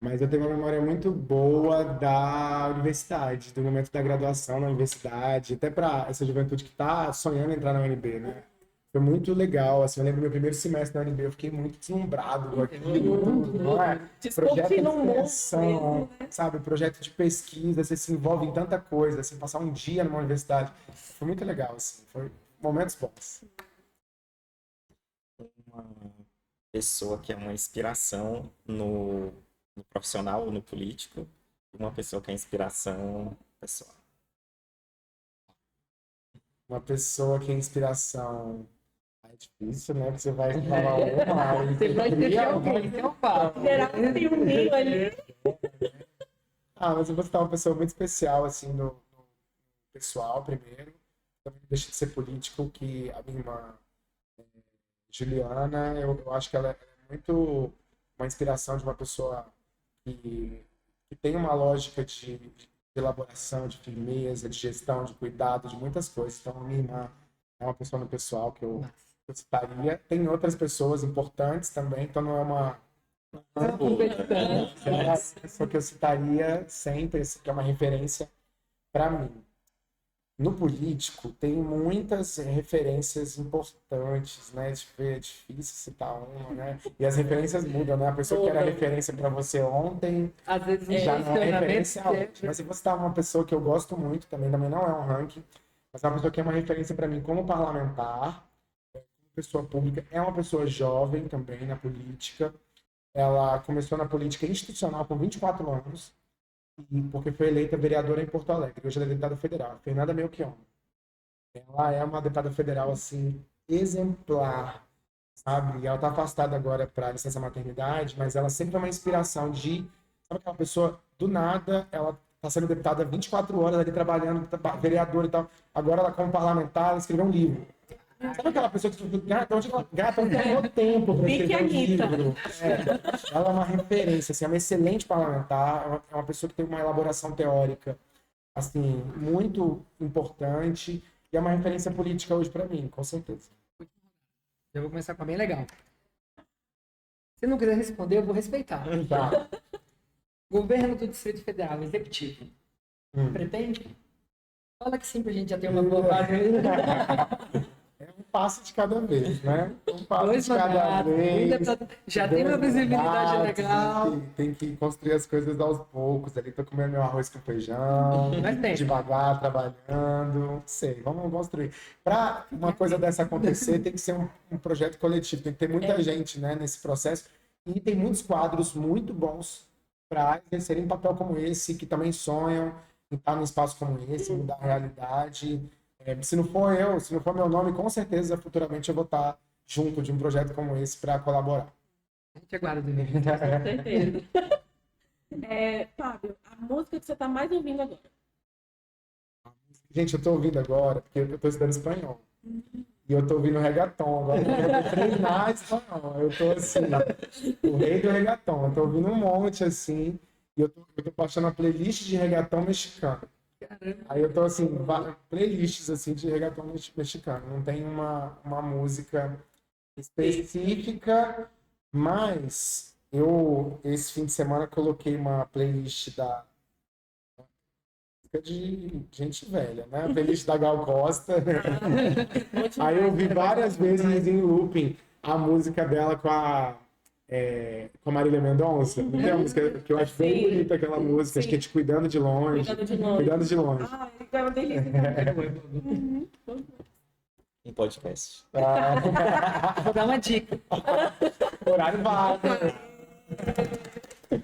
Mas eu tenho uma memória muito boa da universidade, do momento da graduação na universidade, até para essa juventude que está sonhando em entrar na UNB, né? Foi muito legal, assim, eu lembro do meu primeiro semestre na UNB, eu fiquei muito deslumbrado com aquilo, não é? Projeto de extensão, sabe? Projeto de pesquisa, você se envolve em tanta coisa, assim, passar um dia numa universidade. Foi muito legal, assim, foi momentos bons. Uma pessoa que é uma inspiração no profissional ou no político, e uma pessoa que é inspiração pessoal. Uma pessoa que é inspiração. É difícil, né? Porque você vai falar uma. Você vai ter alguém, que é o papo. Gerar um filminho ali. Mas eu vou citar uma pessoa muito especial, assim, no pessoal, primeiro. Também deixa de ser político, que a minha irmã Juliana, eu acho que ela é muito uma inspiração de uma pessoa que tem uma lógica de elaboração, de firmeza, de gestão, de cuidado, de muitas coisas. Então, a minha irmã é uma pessoa no pessoal que eu citaria. Tem outras pessoas importantes também, então não é uma pessoa que eu citaria sempre, que é uma referência para mim. No político, tem muitas referências importantes, né? É difícil citar uma, né? E as referências mudam, né? A pessoa que era referência para você ontem, às vezes já não é referência hoje. Mas se você citar uma pessoa que eu gosto muito, também não é um ranking, mas é uma pessoa que é uma referência para mim como parlamentar, como pessoa pública, é uma pessoa jovem também na política. Ela começou na política institucional com 24 anos, porque foi eleita vereadora em Porto Alegre. Hoje ela é deputada federal, Fernanda Melchior. Ela é uma deputada federal, assim, exemplar, sabe? Ela está afastada agora para licença maternidade, mas ela sempre é uma inspiração de... Sabe aquela pessoa, do nada, ela está sendo deputada 24 horas ali trabalhando, vereadora e tal. Agora ela, como parlamentar, ela escreveu um livro. Sabe aquela pessoa que gata, não tem tempo para escrever um livro? Ela é uma referência, assim, é uma excelente parlamentar, é uma pessoa que tem uma elaboração teórica assim, muito importante e é uma referência política hoje para mim, com certeza. Eu vou começar com uma bem legal. Se não quiser responder, eu vou respeitar. Tá. Governo do Distrito Federal, Executivo. Pretende? Fala que sim, pra gente já ter uma boa base aí. É um passo de cada vez, né? Um passo 2 de cada mandatos, vez. já tem uma visibilidade legal. Tem que construir as coisas aos poucos. Ali tô comendo meu arroz com feijão, Mas tem. devagar, trabalhando. Sei, vamos construir. Para uma coisa dessa acontecer, tem que ser um projeto coletivo. Tem que ter muita gente, né, nesse processo. E tem muitos quadros muito bons para exercerem um papel como esse, que também sonham em estar num espaço como esse, mudar a realidade. Se não for eu, se não for meu nome, com certeza futuramente eu vou estar junto de um projeto como esse para colaborar. A gente aguarda do Com certeza. Fábio, a música que você está mais ouvindo agora? Gente, eu estou ouvindo agora, porque eu estou estudando espanhol. E eu estou ouvindo reggaeton agora. Eu vou treinar espanhol. Eu estou assim, o rei do reggaeton. Eu estou ouvindo um monte assim. E eu tô baixando uma playlist de reggaeton mexicano. Aí eu tô assim, playlists assim de reggaeton mexicano. Não tem uma música específica, mas Eu, esse fim de semana, coloquei uma playlist de gente velha, né? A playlist da Gal Costa. Aí eu vi várias vezes em looping a música dela com a Marília Mendonça. Não tem a música que eu acho bem Sim. bonita aquela música, acho que é de Cuidando de Longe. Cuidando de longe. Cuidando de Longe. Ah, é uma delícia. Em podcast. Vou dar uma dica. Horário vago.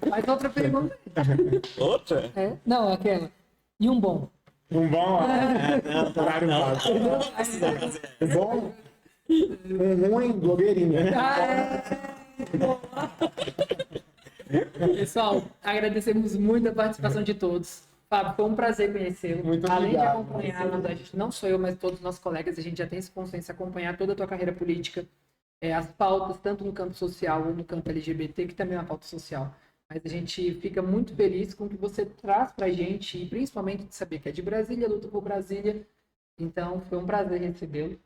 Mais outra pergunta. Outra? É? Não, aquela. E um bom? Um bom, horário vago. Um bom, um ruim, blogueirinha. Pessoal, agradecemos muito a participação de todos. Fábio, foi um prazer conhecê-lo. Muito Além de obrigado. acompanhar, a gente, não sou eu, mas todos os nossos colegas, a gente já tem esse consenso de acompanhar toda a tua carreira política, as pautas, tanto no campo social ou no campo LGBT, que também é uma pauta social. Mas a gente fica muito feliz com o que você traz pra gente, e principalmente de saber que é de Brasília, luta por Brasília. Então, foi um prazer recebê-lo.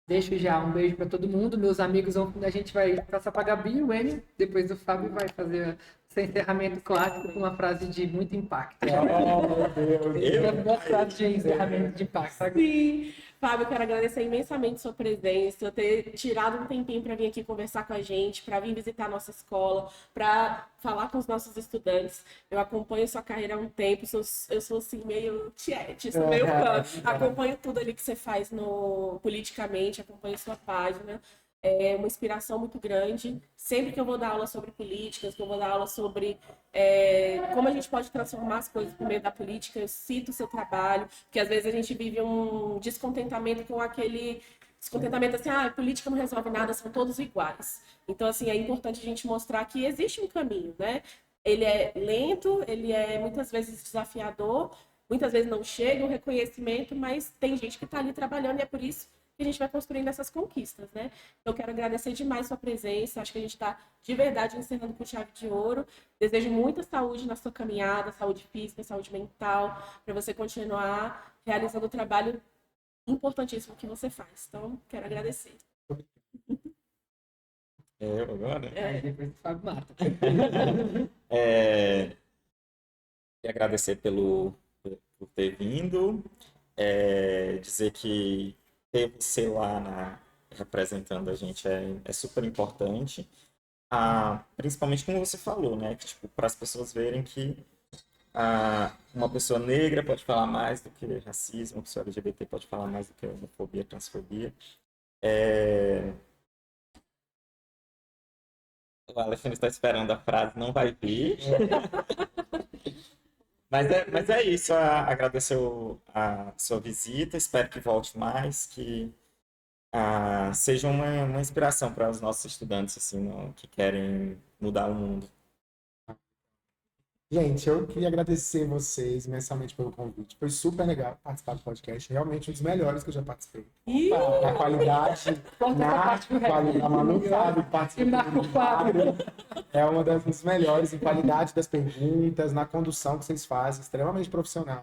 Deixo já um beijo para todo mundo. Meus amigos, a gente vai passar para a Gabi e o Enio. Depois o Fábio vai fazer seu encerramento clássico com uma frase de muito impacto. Oh, meu Deus. Uma frase de encerramento de impacto. Sim. Fábio, eu quero agradecer imensamente sua presença, ter tirado um tempinho para vir aqui conversar com a gente, para vir visitar a nossa escola, para falar com os nossos estudantes. Eu acompanho sua carreira há um tempo, eu sou assim, meio tiete, sou meio fã. Acompanho tudo ali que você faz politicamente, acompanho sua página. É uma inspiração muito grande. Sempre que eu vou dar aula sobre políticas, que eu vou dar aula sobre como a gente pode transformar as coisas por meio da política, eu cito o seu trabalho, porque às vezes a gente vive um descontentamento com aquele descontentamento assim, política não resolve nada, são todos iguais. Então, assim, é importante a gente mostrar que existe um caminho, né? Ele é lento, ele é muitas vezes desafiador, muitas vezes não chega o reconhecimento, mas tem gente que está ali trabalhando e é por isso que a gente vai construindo essas conquistas, né? Então, eu quero agradecer demais sua presença. Acho que a gente está, de verdade, encerrando com chave de ouro. Desejo muita saúde na sua caminhada, saúde física, saúde mental, para você continuar realizando o trabalho importantíssimo que você faz. Então, quero agradecer. Eu agora? Aí depois o Fábio mata. E agradecer por ter vindo. Dizer que ter você lá representando a gente é super importante. Principalmente como você falou, né? Que, tipo, para as pessoas verem que uma pessoa negra pode falar mais do que racismo, uma pessoa LGBT pode falar mais do que homofobia, transfobia. O Alexandre está esperando a frase, não vai vir. Mas é isso, agradecer a sua visita, espero que volte mais, que seja uma inspiração para os nossos estudantes assim, que querem mudar o mundo. Gente, eu queria agradecer vocês imensamente pelo convite. Foi super legal participar do podcast. Realmente um dos melhores que eu já participei. Na qualidade, a Manu sabe participar. É uma dos melhores em qualidade das perguntas, na condução que vocês fazem, extremamente profissional.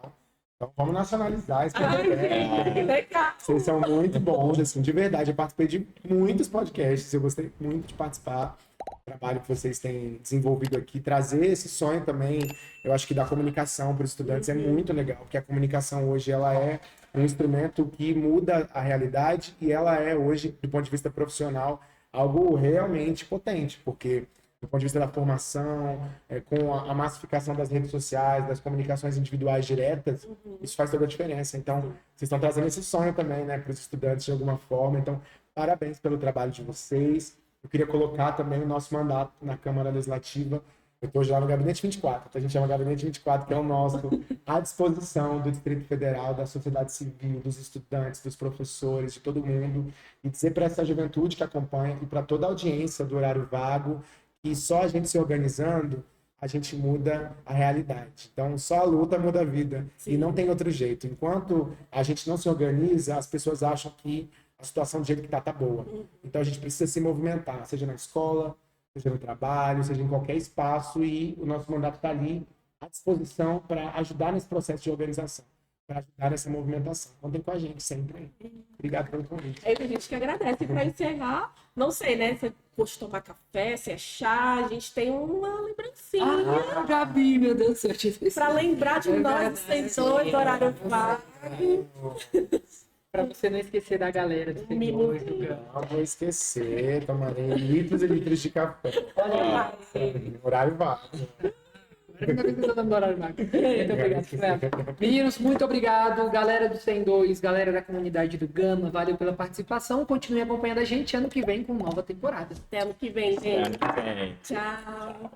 Então vamos nacionalizar esse podcast. Vocês são muito bons, assim, de verdade. Eu participei de muitos podcasts, eu gostei muito de participar. O trabalho que vocês têm desenvolvido aqui, trazer esse sonho também, eu acho que da comunicação para os estudantes é muito legal, porque a comunicação hoje ela é um instrumento que muda a realidade e ela é hoje, do ponto de vista profissional, algo realmente potente, porque do ponto de vista da formação, com a massificação das redes sociais, das comunicações individuais diretas, isso faz toda a diferença. Então, vocês estão trazendo esse sonho também, né, para os estudantes de alguma forma. Então, parabéns pelo trabalho de vocês. Eu queria colocar também o nosso mandato na Câmara Legislativa. Eu estou já no Gabinete 24, então a gente chama Gabinete 24, que é o nosso, à disposição do Distrito Federal, da sociedade civil, dos estudantes, dos professores, de todo mundo, e dizer para essa juventude que acompanha e para toda a audiência do Horário Vago que só a gente se organizando, a gente muda a realidade. Então, só a luta muda a vida. Sim. E não tem outro jeito. Enquanto a gente não se organiza, as pessoas acham que a situação do jeito que tá boa. Então, a gente precisa se movimentar, seja na escola, seja no trabalho, seja em qualquer espaço, e o nosso mandato está ali à disposição para ajudar nesse processo de organização, para ajudar nessa movimentação. Contem com a gente sempre. Obrigado pelo convite. É isso, a gente que agradece. Para encerrar, não sei, né? Você gosto de tomar café, se é chá, a gente tem uma lembrancinha Ah, Gabi, meu Deus do céu, eu tinha esquecido. para lembrar de É nós, verdade. vocês dois, horário vago. Pra você não esquecer da galera do T2, do Gama. Não vou esquecer, tomarei litros e litros de café. Horário vago. Agora que eu tô dando horário vago. Muito obrigado, Cleber. Meninos, muito obrigado. Galera do 102, galera da comunidade do Gama, valeu pela participação. Continue acompanhando a gente ano que vem com nova temporada. Até ano que vem, gente. É, Tchau.